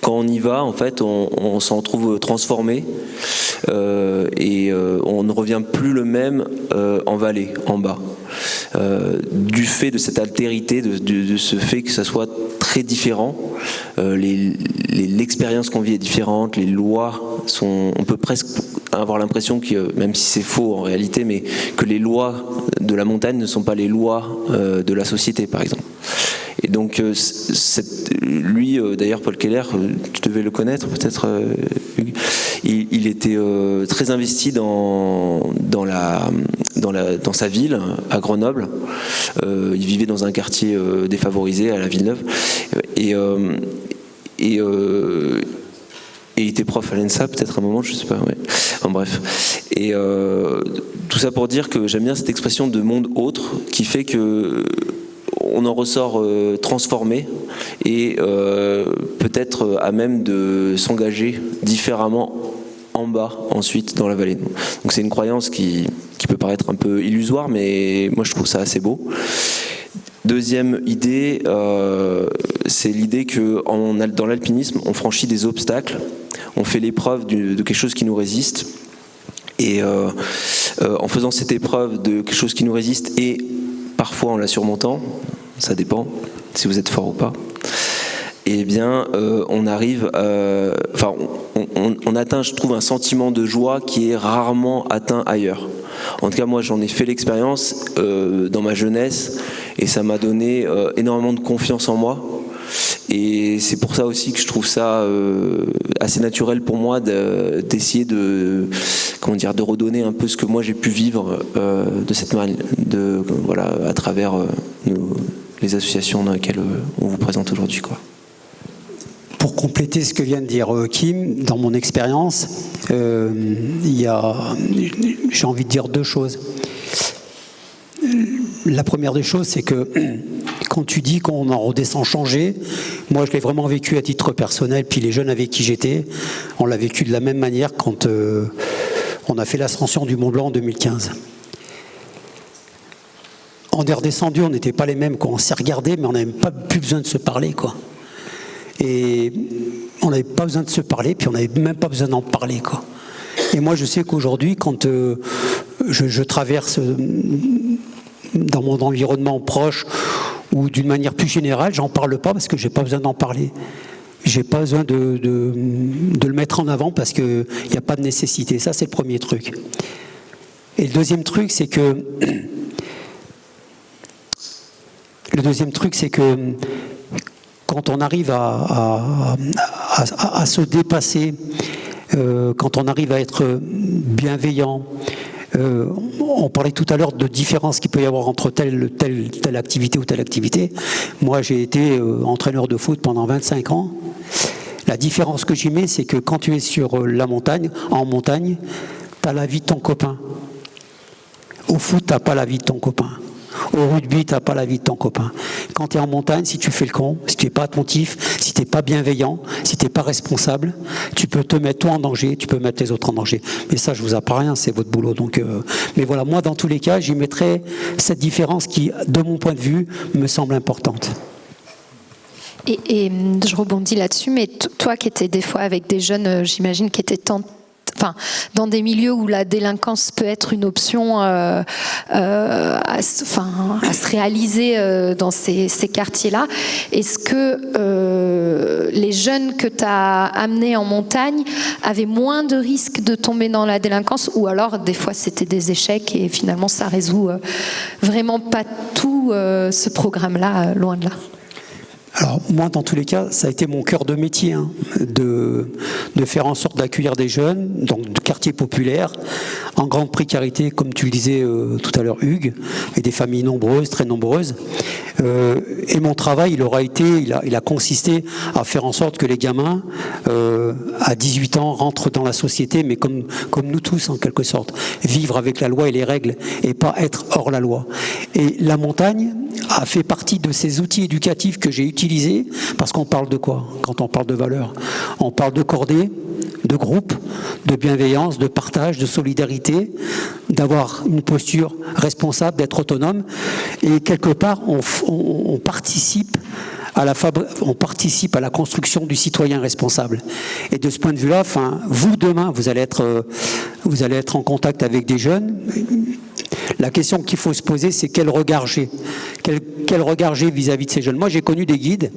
quand on y va, en fait, on s'en trouve transformé, et on ne revient plus le même en vallée, en bas. Du fait de cette altérité, de ce fait que ça soit très différent, l'expérience qu'on vit est différente, les lois sont, on peut presque avoir l'impression que, même si c'est faux en réalité, mais que les lois de la montagne ne sont pas les lois de la société, par exemple. Et donc, lui, d'ailleurs, Paul Keller, tu devais le connaître peut-être, Hugues, il était très investi dans sa ville, à Grenoble. Il vivait dans un quartier défavorisé, à la Villeneuve. Et il était prof à l'ENSA, peut-être à un moment, je sais pas. Ouais. Enfin, bref. Et tout ça pour dire que j'aime bien cette expression de monde autre, qui fait que on en ressort transformé et peut-être à même de s'engager différemment en bas ensuite dans la vallée. Donc c'est une croyance qui peut paraître un peu illusoire, mais moi je trouve ça assez beau. Deuxième idée, c'est l'idée que dans l'alpinisme, on franchit des obstacles, on fait l'épreuve de quelque chose qui nous résiste, et en faisant cette épreuve de quelque chose qui nous résiste, et parfois en la surmontant, ça dépend si vous êtes fort ou pas, eh bien on arrive, on atteint, je trouve, un sentiment de joie qui est rarement atteint ailleurs. En tout cas, moi j'en ai fait l'expérience dans ma jeunesse, et ça m'a donné énormément de confiance en moi. Et c'est pour ça aussi que je trouve ça assez naturel pour moi d'essayer de redonner un peu ce que moi j'ai pu vivre de cette manière, à travers les associations dans lesquelles on vous présente aujourd'hui, quoi. Pour compléter ce que vient de dire Kim, dans mon expérience, j'ai envie de dire deux choses. La première des choses, c'est que quand tu dis qu'on en redescend changé, moi je l'ai vraiment vécu à titre personnel, puis les jeunes avec qui j'étais, on l'a vécu de la même manière quand on a fait l'ascension du Mont Blanc en 2015. On est redescendu, on n'était pas les mêmes, quoi. On s'est regardé, mais on n'avait pas plus besoin de se parler, quoi. Et on n'avait pas besoin de se parler, puis on n'avait même pas besoin d'en parler, quoi. Et moi je sais qu'aujourd'hui, quand je traverse dans mon environnement proche ou d'une manière plus générale, j'en parle pas parce que j'ai pas besoin d'en parler. J'ai pas besoin de le mettre en avant parce qu'il n'y a pas de nécessité. Ça, c'est le premier truc. Et le deuxième truc, c'est que quand on arrive à se dépasser, quand on arrive à être bienveillant, on parlait tout à l'heure de différences qu'il peut y avoir entre telle activité ou telle activité. Moi, j'ai été entraîneur de foot pendant 25 ans. La différence que j'y mets, c'est que quand tu es sur la montagne, en montagne, tu as la vie de ton copain. Au foot, tu n'as pas la vie de ton copain. Au rugby, tu n'as pas la vie de ton copain. Quand tu es en montagne, si tu fais le con, si tu n'es pas attentif, si tu n'es pas bienveillant, si tu n'es pas responsable, tu peux te mettre toi en danger, tu peux mettre les autres en danger. Mais ça, je vous apprends rien, c'est votre boulot. Donc, mais voilà, moi, dans tous les cas, j'y mettrais cette différence qui, de mon point de vue, me semble importante. Et je rebondis là-dessus, mais toi qui étais des fois avec des jeunes, j'imagine, qui étaient dans des milieux où la délinquance peut être une option à se réaliser dans ces quartiers-là, est-ce que les jeunes que tu as amenés en montagne avaient moins de risques de tomber dans la délinquance, ou alors des fois c'était des échecs et finalement ça résout vraiment pas tout ce programme-là, loin de là. Alors moi, dans tous les cas, ça a été mon cœur de métier, hein, de faire en sorte d'accueillir des jeunes, donc de quartiers populaires, en grande précarité, comme tu le disais tout à l'heure, Hugues, et des familles nombreuses, très nombreuses. Et mon travail, il a consisté à faire en sorte que les gamins, à 18 ans, rentrent dans la société, mais comme nous tous, en quelque sorte, vivre avec la loi et les règles, et pas être hors la loi. Et la montagne a fait partie de ces outils éducatifs que j'ai utilisés, parce qu'on parle de quoi quand on parle de valeurs? On parle de cordée, de groupe, de bienveillance, de partage, de solidarité, d'avoir une posture responsable, d'être autonome, et quelque part on participe à la construction du citoyen responsable. Et de ce point de vue-là, vous demain, vous allez être en contact avec des jeunes. La question qu'il faut se poser, c'est quel regard j'ai vis-à-vis de ces jeunes. Moi, j'ai connu des guides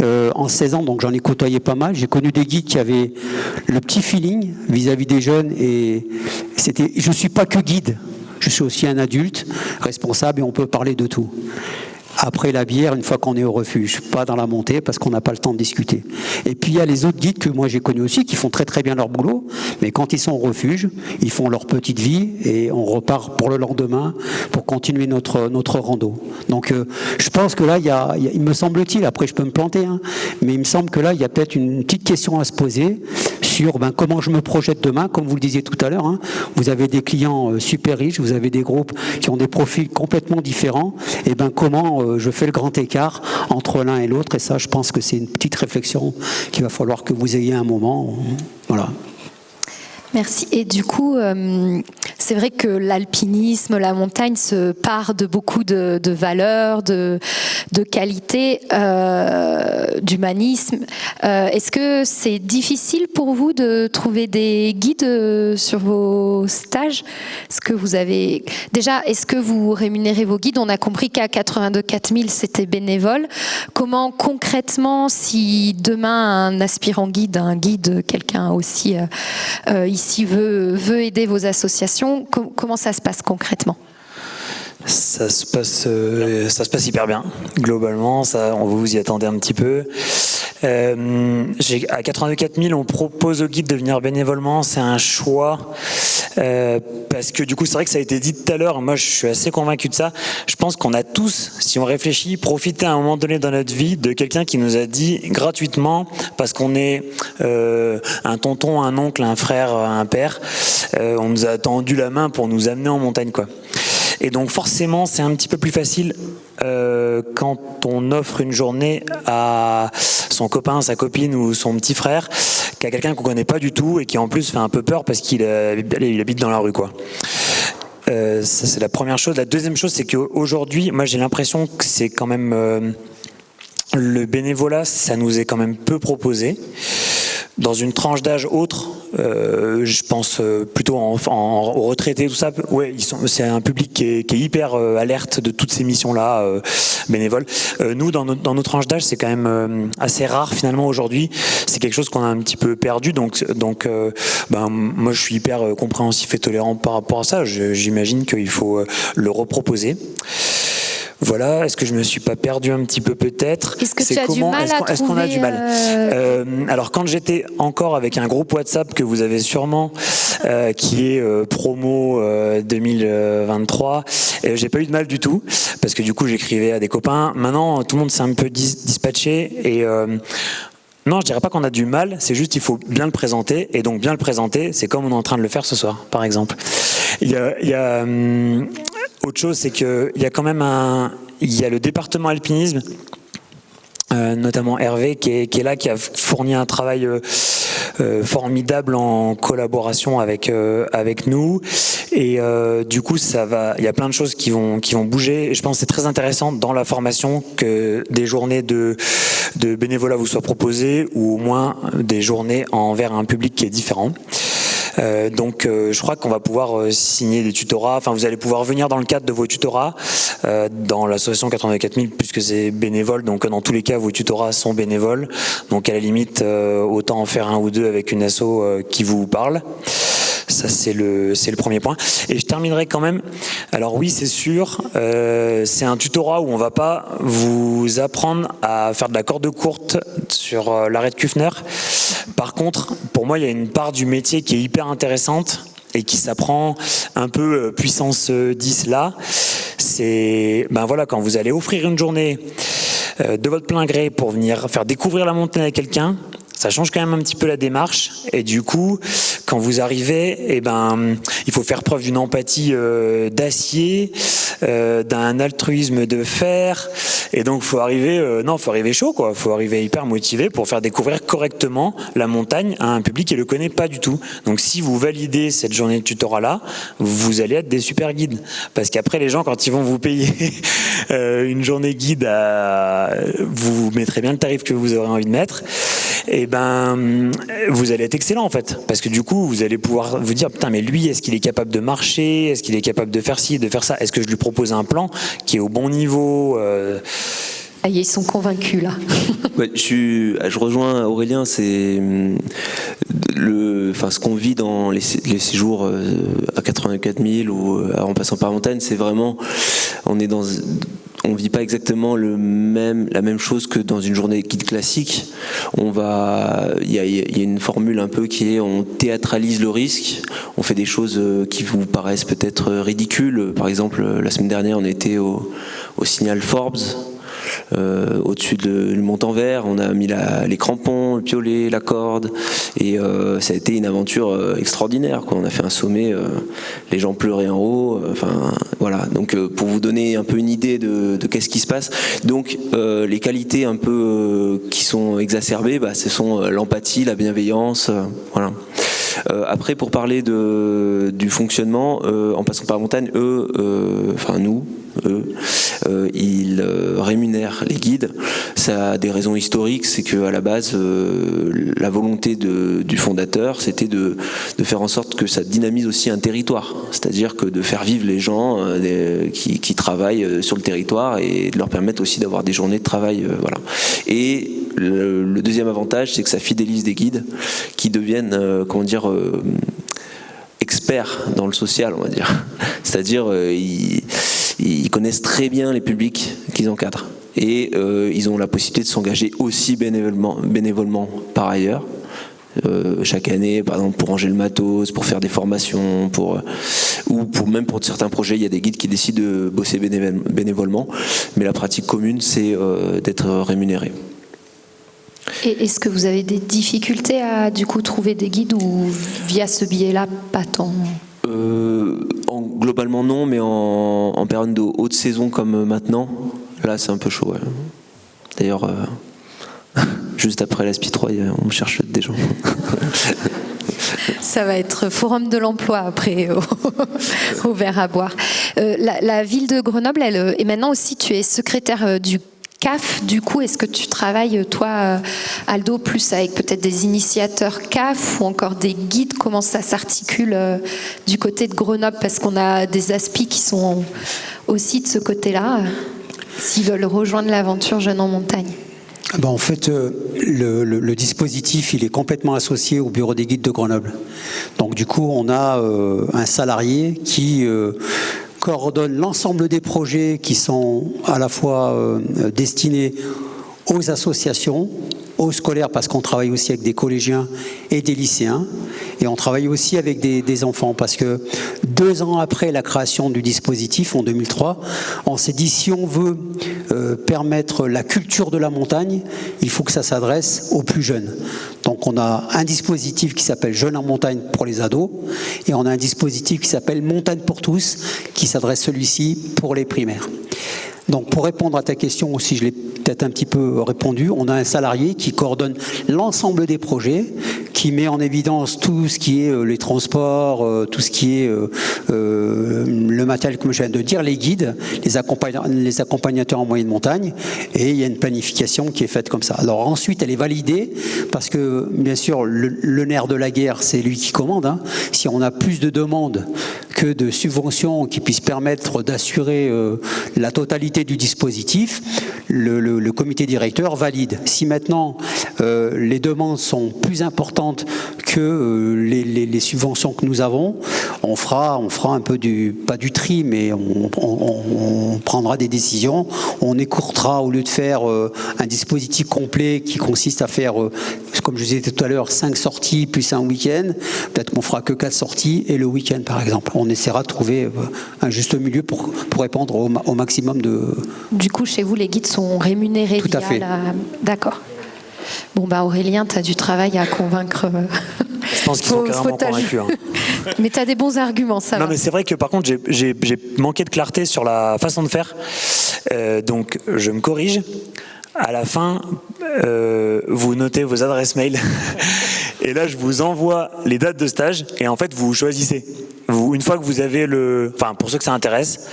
en 16 ans, donc j'en ai côtoyé pas mal. J'ai connu des guides qui avaient le petit feeling vis-à-vis des jeunes, et je ne suis pas que guide, je suis aussi un adulte responsable, et on peut parler de tout. Après la bière, une fois qu'on est au refuge, pas dans la montée parce qu'on n'a pas le temps de discuter. Et puis il y a les autres guides que moi j'ai connus aussi qui font très très bien leur boulot, mais quand ils sont au refuge, ils font leur petite vie et on repart pour le lendemain pour continuer notre rando. Donc je pense que là, il me semble-t-il, après je peux me planter, hein, mais il me semble que là, il y a peut-être une petite question à se poser sur comment je me projette demain, comme vous le disiez tout à l'heure. Hein, vous avez des clients super riches, vous avez des groupes qui ont des profils complètement différents, et comment je fais le grand écart entre l'un et l'autre, et ça, je pense que c'est une petite réflexion qu'il va falloir que vous ayez un moment. Voilà. Merci. Et du coup, c'est vrai que l'alpinisme, la montagne se part de beaucoup de valeurs, de qualités, d'humanisme. Est-ce que c'est difficile pour vous de trouver des guides sur vos stages? Est-ce que vous rémunérez vos guides? On a compris qu'à 82 4000, c'était bénévole. Comment concrètement, si demain un aspirant guide, quelqu'un aussi ici veut aider vos associations, comment ça se passe concrètement? Ça se passe hyper bien. Globalement, on vous y attendez un petit peu. À 82 4000, on propose aux guides de venir bénévolement. C'est un choix parce que du coup, c'est vrai que ça a été dit tout à l'heure. Moi, je suis assez convaincu de ça. Je pense qu'on a tous, si on réfléchit, profité à un moment donné dans notre vie de quelqu'un qui nous a dit gratuitement, parce qu'on est un tonton, un oncle, un frère, un père, on nous a tendu la main pour nous amener en montagne, quoi. Et donc forcément, c'est un petit peu plus facile quand on offre une journée à son copain, sa copine ou son petit frère qu'à quelqu'un qu'on connaît pas du tout et qui en plus fait un peu peur parce qu'il habite dans la rue, quoi. Ça, c'est la première chose. La deuxième chose, c'est qu'aujourd'hui, moi j'ai l'impression que c'est quand même le bénévolat, ça nous est quand même peu proposé. Dans une tranche d'âge autre, je pense plutôt aux retraités, tout ça. Ouais, c'est un public qui est hyper alerte de toutes ces missions-là, bénévoles. Nous, dans nos tranches d'âge, c'est quand même assez rare finalement aujourd'hui. C'est quelque chose qu'on a un petit peu perdu. Donc, moi, je suis hyper compréhensif et tolérant par rapport à ça. J'imagine qu'il faut le reproposer. Voilà, est-ce que je me suis pas perdu un petit peu peut-être? Est-ce que tu as du mal à trouver? Est-ce qu'on a du mal? Alors quand j'étais encore avec un groupe WhatsApp que vous avez sûrement, qui est promo 2023, j'ai pas eu de mal du tout parce que du coup j'écrivais à des copains. Maintenant tout le monde s'est un peu dispatché et non, je dirais pas qu'on a du mal, c'est juste il faut bien le présenter, et donc bien le présenter, c'est comme on est en train de le faire ce soir, par exemple. Il y a autre chose, c'est qu'il y a quand même il y a le département alpinisme, notamment Hervé, qui est là, qui a fourni un travail formidable en collaboration avec nous. Et du coup, il y a plein de choses qui vont bouger. Et je pense que c'est très intéressant dans la formation que des journées de bénévolat vous soient proposées, ou au moins des journées envers un public qui est différent. Donc je crois qu'on va pouvoir signer des tutorats, enfin vous allez pouvoir venir dans le cadre de vos tutorats dans l'association 84 000 puisque c'est bénévole, donc dans tous les cas vos tutorats sont bénévoles, donc à la limite autant en faire un ou deux avec une asso qui vous parle. Ça c'est le premier point. Et je terminerai quand même. Alors oui, c'est sûr, c'est un tutorat où on va pas vous apprendre à faire de la corde courte sur l'arrêt de Kufner. Par contre, pour moi, il y a une part du métier qui est hyper intéressante et qui s'apprend un peu puissance 10 là. C'est voilà, quand vous allez offrir une journée de votre plein gré pour venir faire découvrir la montagne à quelqu'un, ça change quand même un petit peu la démarche. Et du coup, quand vous arrivez, il faut faire preuve d'une empathie d'acier, d'un altruisme de fer. Et donc, faut arriver chaud, quoi. Faut arriver hyper motivé pour faire découvrir correctement la montagne à un public qui le connaît pas du tout. Donc, si vous validez cette journée de tutorat-là, vous allez être des super guides. Parce qu'après, les gens, quand ils vont vous payer une journée guide, vous mettrez bien le tarif que vous aurez envie de mettre. Et vous allez être excellent en fait, parce que du coup vous allez pouvoir vous dire putain mais lui est-ce qu'il est capable de marcher, est-ce qu'il est capable de faire ci, de faire ça, est-ce que je lui propose un plan qui est au bon niveau Ils sont convaincus là. Ouais, je rejoins Aurélien, c'est ce qu'on vit dans les séjours à 84 000 ou en passant par montagne, c'est vraiment on vit pas exactement la même chose que dans une journée guide classique. Il y a une formule un peu qui est on théâtralise le risque, on fait des choses qui vous paraissent peut-être ridicules. Par exemple, la semaine dernière, on était au signal Forbes. Au-dessus du Montant-Vert, on a mis les crampons, le piolet, la corde, et ça a été une aventure extraordinaire, quoi. On a fait un sommet, les gens pleuraient en haut, voilà. Donc pour vous donner un peu une idée de qu'est-ce qui se passe. Donc les qualités un peu qui sont exacerbées, ce sont l'empathie, la bienveillance, voilà. Après, pour parler du fonctionnement, en passant par la montagne, ils rémunèrent les guides. Ça a des raisons historiques, c'est qu'à la base, la volonté du fondateur, c'était de faire en sorte que ça dynamise aussi un territoire, c'est-à-dire que de faire vivre les gens qui travaillent sur le territoire et de leur permettre aussi d'avoir des journées de travail, voilà. Et le deuxième avantage, c'est que ça fidélise des guides qui deviennent, experts dans le social, on va dire. C'est-à-dire, ils connaissent très bien les publics qu'ils encadrent. Et ils ont la possibilité de s'engager aussi bénévolement par ailleurs. Chaque année, par exemple, pour ranger le matos, pour faire des formations, même pour certains projets, il y a des guides qui décident de bosser bénévolement. Mais la pratique commune, c'est d'être rémunéré. Et est-ce que vous avez des difficultés à du coup trouver des guides ou via ce biais-là, pas tant Globalement non, mais en période de haute saison comme maintenant, là c'est un peu chaud. Ouais. D'ailleurs, juste après la SPI 3, on me cherche des gens. Ça va être forum de l'emploi après au verre à boire. La ville de Grenoble, et maintenant aussi tu es secrétaire du CAF, du coup, est-ce que tu travailles, toi, Aldo, plus avec peut-être des initiateurs CAF ou encore des guides? Comment ça s'articule du côté de Grenoble? Parce qu'on a des aspis qui sont aussi de ce côté-là, s'ils veulent rejoindre l'aventure Jeunes en montagne. En fait, le dispositif, il est complètement associé au bureau des guides de Grenoble. Donc du coup, on a un salarié qui coordonne l'ensemble des projets qui sont à la fois destinés aux associations, aux scolaires, parce qu'on travaille aussi avec des collégiens et des lycéens, et on travaille aussi avec des enfants, parce que 2 ans après la création du dispositif, en 2003, on s'est dit si on veut permettre la culture de la montagne, il faut que ça s'adresse aux plus jeunes. Donc on a un dispositif qui s'appelle Jeunes en montagne pour les ados, et on a un dispositif qui s'appelle Montagne pour tous, qui s'adresse celui-ci pour les primaires. Donc pour répondre à ta question aussi, je l'ai peut-être un petit peu répondu, on a un salarié qui coordonne l'ensemble des projets, qui met en évidence tout ce qui est les transports, tout ce qui est le matériel, comme je viens de dire, les guides, les accompagnateurs en moyenne montagne, et il y a une planification qui est faite comme ça. Alors ensuite, elle est validée, parce que bien sûr, le nerf de la guerre, c'est lui qui commande. Hein. Si on a plus de demandes que de subventions qui puissent permettre d'assurer la totalité du dispositif, le comité directeur valide. Si maintenant les demandes sont plus importantes que les subventions que nous avons, on fera un peu pas du tri, mais on prendra des décisions. On écourtera, au lieu de faire un dispositif complet qui consiste à faire, comme je disais tout à l'heure, 5 sorties plus un week-end, peut-être qu'on fera que 4 sorties et le week-end par exemple. On essaiera de trouver un juste milieu pour répondre au maximum de... Du coup, chez vous, les guides sont rémunérés? Tout à fait. D'accord. Bon, bah Aurélien, tu as du travail à convaincre. Je pense qu'ils sont carrément convaincus. Hein. Mais tu as des bons arguments, ça va. Non, mais c'est vrai que par contre, j'ai manqué de clarté sur la façon de faire. Donc, je me corrige. À la fin, vous notez vos adresses mail. Et là, je vous envoie les dates de stage. Et en fait, vous choisissez. Une fois que vous avez Enfin, pour ceux que ça intéresse,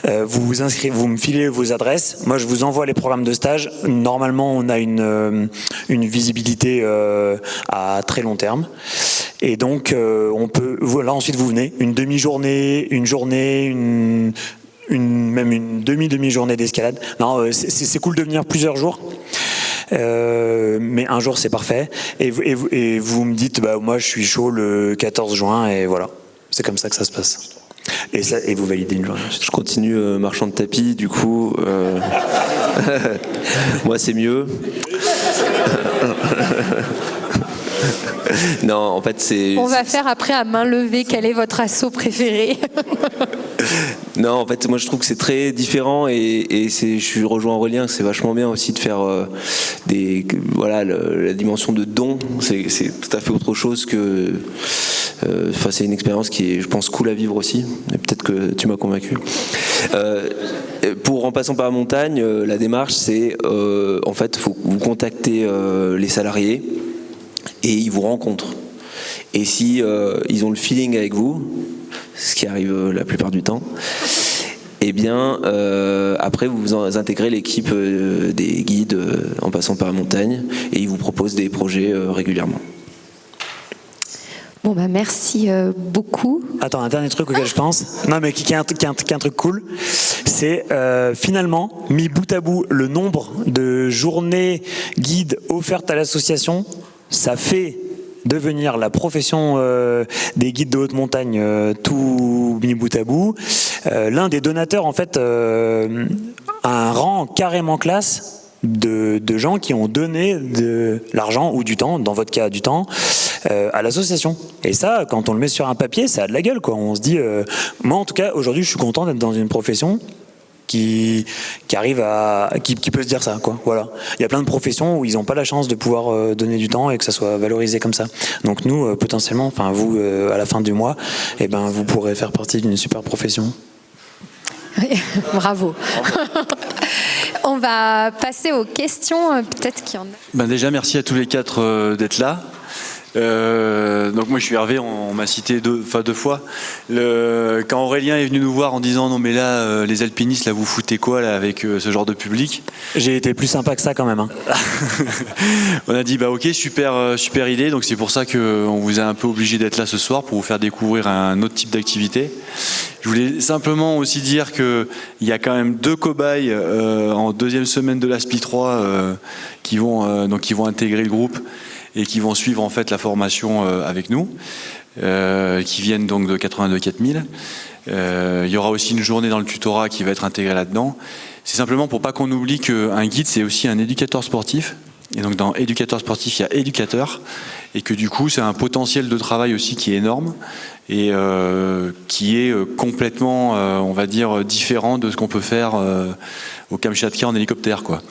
vous vous inscrivez, vous me filez vos adresses. Moi, je vous envoie les programmes de stage. Normalement, on a une visibilité à très long terme. Et donc, on peut... Voilà, ensuite, vous venez. Une demi-journée, une journée, même une demi-journée d'escalade. Non, c'est cool de venir plusieurs jours. Mais un jour, c'est parfait. Et vous me dites, bah, moi, je suis chaud le 14 juin. Et voilà. C'est comme ça que ça se passe. Et vous validez une journée. Je continue marchand de tapis, du coup, moi c'est mieux. Non, en fait c'est... On va faire après à main levée, quel est votre assaut préféré? Non, en fait, moi je trouve que c'est très différent et je rejoins Aurélien, c'est vachement bien aussi de faire la dimension de don, c'est tout à fait autre chose que... c'est une expérience qui est, je pense, cool à vivre aussi, et peut-être que tu m'as convaincu. En passant par la montagne, la démarche, c'est en fait, faut vous contacter les salariés et ils vous rencontrent. Et si ils ont le feeling avec vous, ce qui arrive la plupart du temps, eh bien, après vous intégrez l'équipe des guides en passant par la montagne et ils vous proposent des projets régulièrement. Bon, bah merci beaucoup. Attends, un dernier truc auquel je pense. Non, mais qui est un truc cool. C'est finalement, mis bout à bout, le nombre de journées guides offertes à l'association, ça fait devenir la profession des guides de haute montagne tout mis bout à bout. L'un des donateurs, en fait, a un rang carrément classe de gens qui ont donné de l'argent ou du temps, dans votre cas du temps, à l'association. Et ça, quand on le met sur un papier, ça a de la gueule, quoi. On se dit, moi en tout cas, aujourd'hui, je suis content d'être dans une profession qui arrive qui peut se dire ça, quoi. Voilà. Il y a plein de professions où ils n'ont pas la chance de pouvoir donner du temps et que ça soit valorisé comme ça. Donc nous, potentiellement, enfin vous, à la fin du mois, eh ben vous pourrez faire partie d'une super profession. Bravo. On va passer aux questions, peut-être qu'il y en a. Ben déjà, merci à tous les 4 d'être là. Donc moi je suis Hervé, on m'a cité deux fois. Quand Aurélien est venu nous voir en disant non mais là les alpinistes là vous foutez quoi là avec ce genre de public, j'ai été plus sympa que ça quand même. Hein. On a dit bah ok super idée, donc c'est pour ça qu'on vous a un peu obligé d'être là ce soir pour vous faire découvrir un autre type d'activité. Je voulais simplement aussi dire qu'il y a quand même 2 cobayes en 2e semaine de l'ASPI 3 qui vont intégrer le groupe et qui vont suivre en fait la formation avec nous, qui viennent donc de 82-4000. Il y aura aussi une journée dans le tutorat qui va être intégrée là-dedans. C'est simplement pour pas qu'on oublie qu'un guide c'est aussi un éducateur sportif. Et donc dans éducateur sportif il y a éducateur, et que du coup c'est un potentiel de travail aussi qui est énorme et qui est complètement, on va dire, différent de ce qu'on peut faire au Kamchatka en hélicoptère, quoi.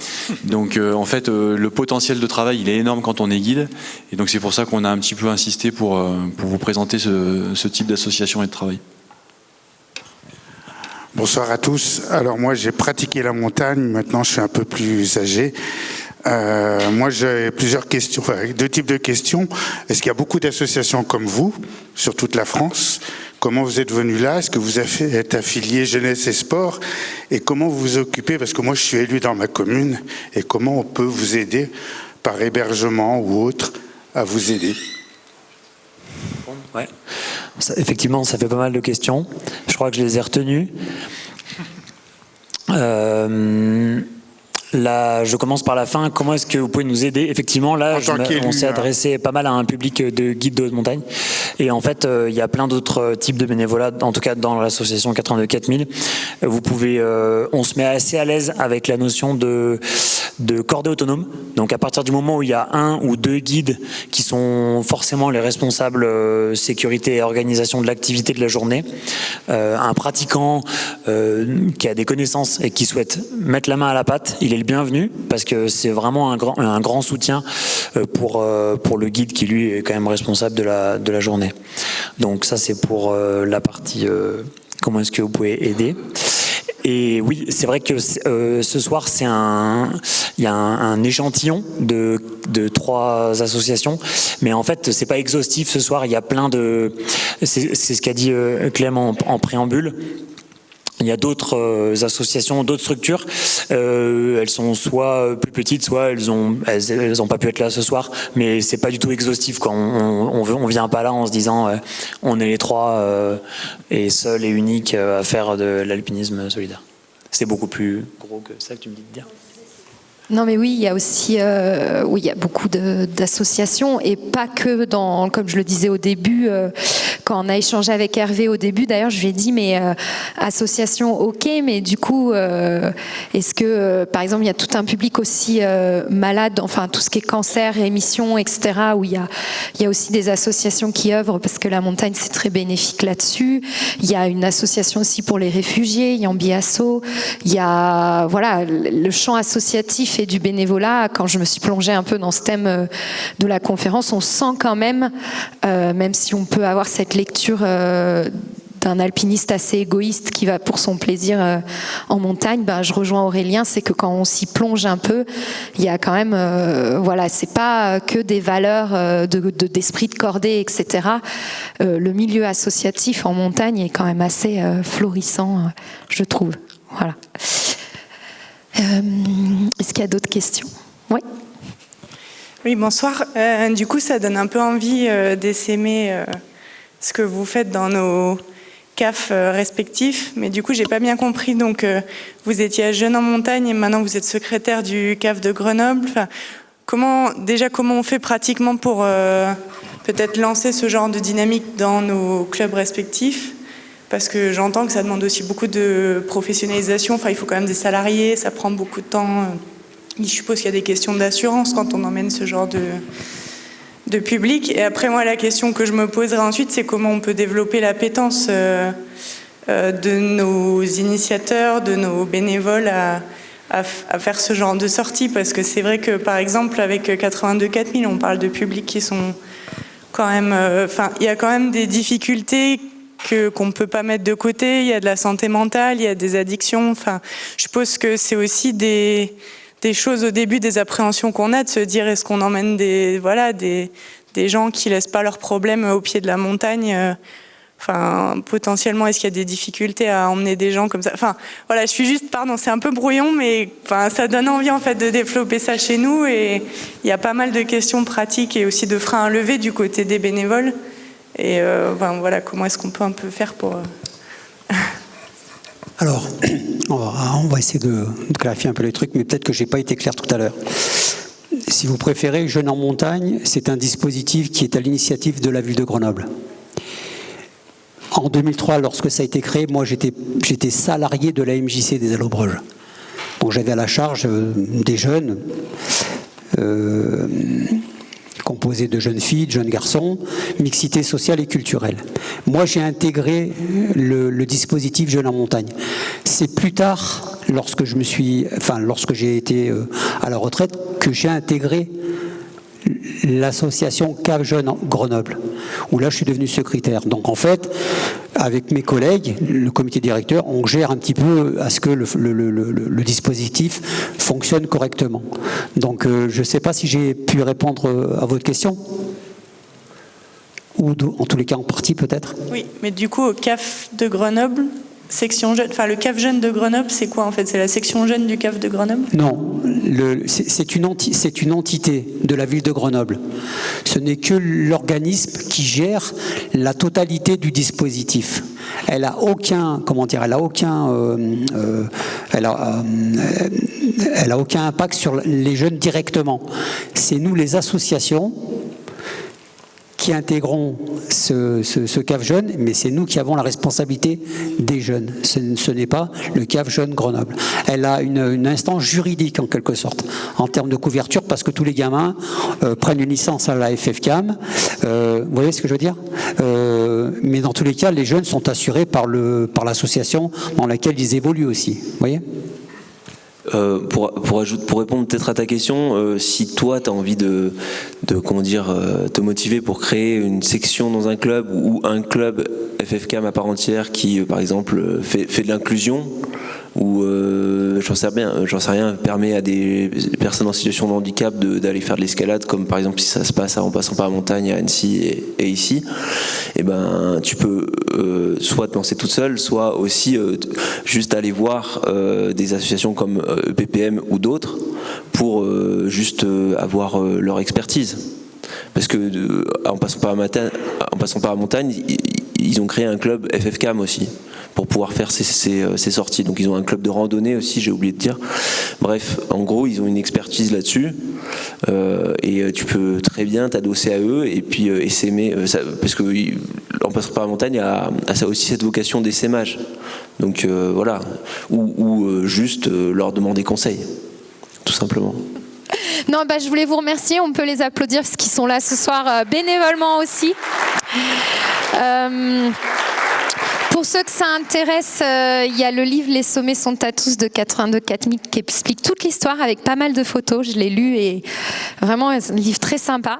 Donc en fait le potentiel de travail il est énorme quand on est guide, et donc c'est pour ça qu'on a un petit peu insisté pour vous présenter ce type d'association et de travail. Bonsoir à tous. Alors moi j'ai pratiqué la montagne, maintenant je suis un peu plus âgé. Moi, j'ai plusieurs questions, enfin, deux types de questions. Est-ce qu'il y a beaucoup d'associations comme vous sur toute la France? Comment vous êtes venu là? Est-ce que vous êtes affilié Jeunesse et Sport? Et comment vous vous occupez? Parce que moi, je suis élu dans ma commune. Et comment on peut vous aider par hébergement ou autre à vous aider? Ouais. Effectivement, ça fait pas mal de questions. Je crois que je les ai retenues. Là, je commence par la fin. Comment est-ce que vous pouvez nous aider? Effectivement, là, on s'est adressé pas mal à un public de guides de haute montagne. Et en fait, il y a plein d'autres types de bénévolat, en tout cas dans l'association 82 4000. Vous pouvez, on se met assez à l'aise avec la notion de cordée autonome. Donc à partir du moment où il y a un ou deux guides qui sont forcément les responsables sécurité et organisation de l'activité de la journée, un pratiquant qui a des connaissances et qui souhaite mettre la main à la pâte, il est le bienvenu parce que c'est vraiment un grand soutien pour le guide qui lui est quand même responsable de la journée. Donc ça c'est pour la partie comment est-ce que vous pouvez aider. Et oui, c'est vrai que ce soir, il y a un échantillon de 3 associations, mais en fait, c'est pas exhaustif ce soir. Il y a plein de, c'est ce qu'a dit Clément en préambule. Il y a d'autres associations, d'autres structures. Elles sont soit plus petites, soit elles ont pas pu être là ce soir. Mais c'est pas du tout exhaustif, quoi. On vient pas là en se disant on est les 3 et seuls et uniques à faire de l'alpinisme solidaire. C'est beaucoup plus gros que ça que tu me dis de dire. Non mais oui, il y a aussi il y a beaucoup d'associations et pas que dans, comme je le disais au début, quand on a échangé avec Hervé au début, d'ailleurs je lui ai dit mais association ok, mais du coup est-ce que par exemple il y a tout un public aussi malade, enfin tout ce qui est cancer, rémission, etc. où il y a aussi des associations qui œuvrent parce que la montagne c'est très bénéfique là-dessus. Il y a une association aussi pour les réfugiés, Yambi Asso. Il y a voilà le champ associatif et du bénévolat. Quand je me suis plongée un peu dans ce thème de la conférence, on sent quand même si on peut avoir cette lecture d'un alpiniste assez égoïste qui va pour son plaisir en montagne, je rejoins Aurélien, c'est que quand on s'y plonge un peu, il y a quand même, c'est pas que des valeurs d'esprit de cordée, etc. Le milieu associatif en montagne est quand même assez florissant, je trouve. Voilà. Est-ce qu'il y a d'autres questions? Oui. Oui, bonsoir. Du coup, ça donne un peu envie d'essaimer ce que vous faites dans nos CAF respectifs. Mais du coup, j'ai pas bien compris. Donc, vous étiez à Jeunes en montagne et maintenant vous êtes secrétaire du CAF de Grenoble. Enfin, comment on fait pratiquement pour peut-être lancer ce genre de dynamique dans nos clubs respectifs? Parce que j'entends que ça demande aussi beaucoup de professionnalisation. Enfin, il faut quand même des salariés, ça prend beaucoup de temps. Je suppose qu'il y a des questions d'assurance quand on emmène ce genre de public. Et après, moi, la question que je me poserai ensuite, c'est comment on peut développer l'appétence de nos initiateurs, de nos bénévoles à faire ce genre de sortie. Parce que c'est vrai que, par exemple, avec 82 4000, on parle de publics qui sont quand même... il y a quand même des difficultés qu'on ne peut pas mettre de côté. Il y a de la santé mentale, il y a des addictions. Enfin, je suppose que c'est aussi des choses au début, des appréhensions qu'on a, de se dire est-ce qu'on emmène des gens qui laissent pas leurs problèmes au pied de la montagne. Potentiellement, est-ce qu'il y a des difficultés à emmener des gens comme ça? Enfin, voilà, je suis juste, pardon, c'est un peu brouillon, mais ça donne envie en fait de développer ça chez nous. Et il y a pas mal de questions pratiques et aussi de freins à lever du côté des bénévoles. Et voilà, comment est-ce qu'on peut un peu faire pour... Alors, on va essayer de clarifier un peu les trucs, mais peut-être que je n'ai pas été clair tout à l'heure. Si vous préférez, Jeunes en montagne, c'est un dispositif qui est à l'initiative de la ville de Grenoble. En 2003, lorsque ça a été créé, moi j'étais salarié de la MJC des Allobreges. Donc j'avais à la charge des jeunes... composé de jeunes filles, de jeunes garçons, mixité sociale et culturelle. Moi, j'ai intégré le dispositif Jeunes en montagne. C'est plus tard, lorsque j'ai été à la retraite, que j'ai intégré l'association CAF Jeunes Grenoble, où là je suis devenu secrétaire. Donc en fait, avec mes collègues, le comité directeur, on gère un petit peu à ce que le dispositif fonctionne correctement. Donc je ne sais pas si j'ai pu répondre à votre question, ou en tous les cas en partie peut-être. Oui, mais du coup au CAF de Grenoble, section jeune, enfin le CAF jeune de Grenoble, c'est quoi en fait? C'est la section jeune du CAF de Grenoble? Non, c'est une entité de la ville de Grenoble. Ce n'est que l'organisme qui gère la totalité du dispositif. Elle a aucun, comment dire, elle a aucun impact sur les jeunes directement. C'est nous les associations qui intégrons ce CAF jeune, mais c'est nous qui avons la responsabilité des jeunes. Ce n'est pas le CAF jeune Grenoble. Elle a une instance juridique en quelque sorte, en termes de couverture, parce que tous les gamins prennent une licence à la FFCAM. Vous voyez ce que je veux dire? Mais dans tous les cas, les jeunes sont assurés par l'association dans laquelle ils évoluent aussi. Vous voyez? Pour répondre peut-être à ta question, si toi tu as envie de te motiver pour créer une section dans un club ou un club FFCAM à part entière qui par exemple fait de l'inclusion ou j'en sais rien, permet à des personnes en situation de handicap d'aller faire de l'escalade, comme par exemple si ça se passe en passant par la montagne à Annecy et ici, et ben tu peux soit te lancer toute seule, soit aussi juste aller voir des associations comme PPM ou d'autres pour juste avoir leur expertise. Parce que en passant par la montagne, ils ont créé un club FFCAM aussi pour pouvoir faire ces sorties. Donc ils ont un club de randonnée aussi, j'ai oublié de dire. Bref, en gros, ils ont une expertise là-dessus et tu peux très bien t'adosser à eux et puis essaimer, parce que en passant par la montagne, ça a aussi cette vocation d'essaimage. Donc voilà, ou juste leur demander conseil, tout simplement. Non, je voulais vous remercier. On peut les applaudir parce qu'ils sont là ce soir bénévolement aussi. Pour ceux que ça intéresse, il y a le livre Les sommets sont à tous de 82-4000 qui explique toute l'histoire avec pas mal de photos. Je l'ai lu et vraiment un livre très sympa.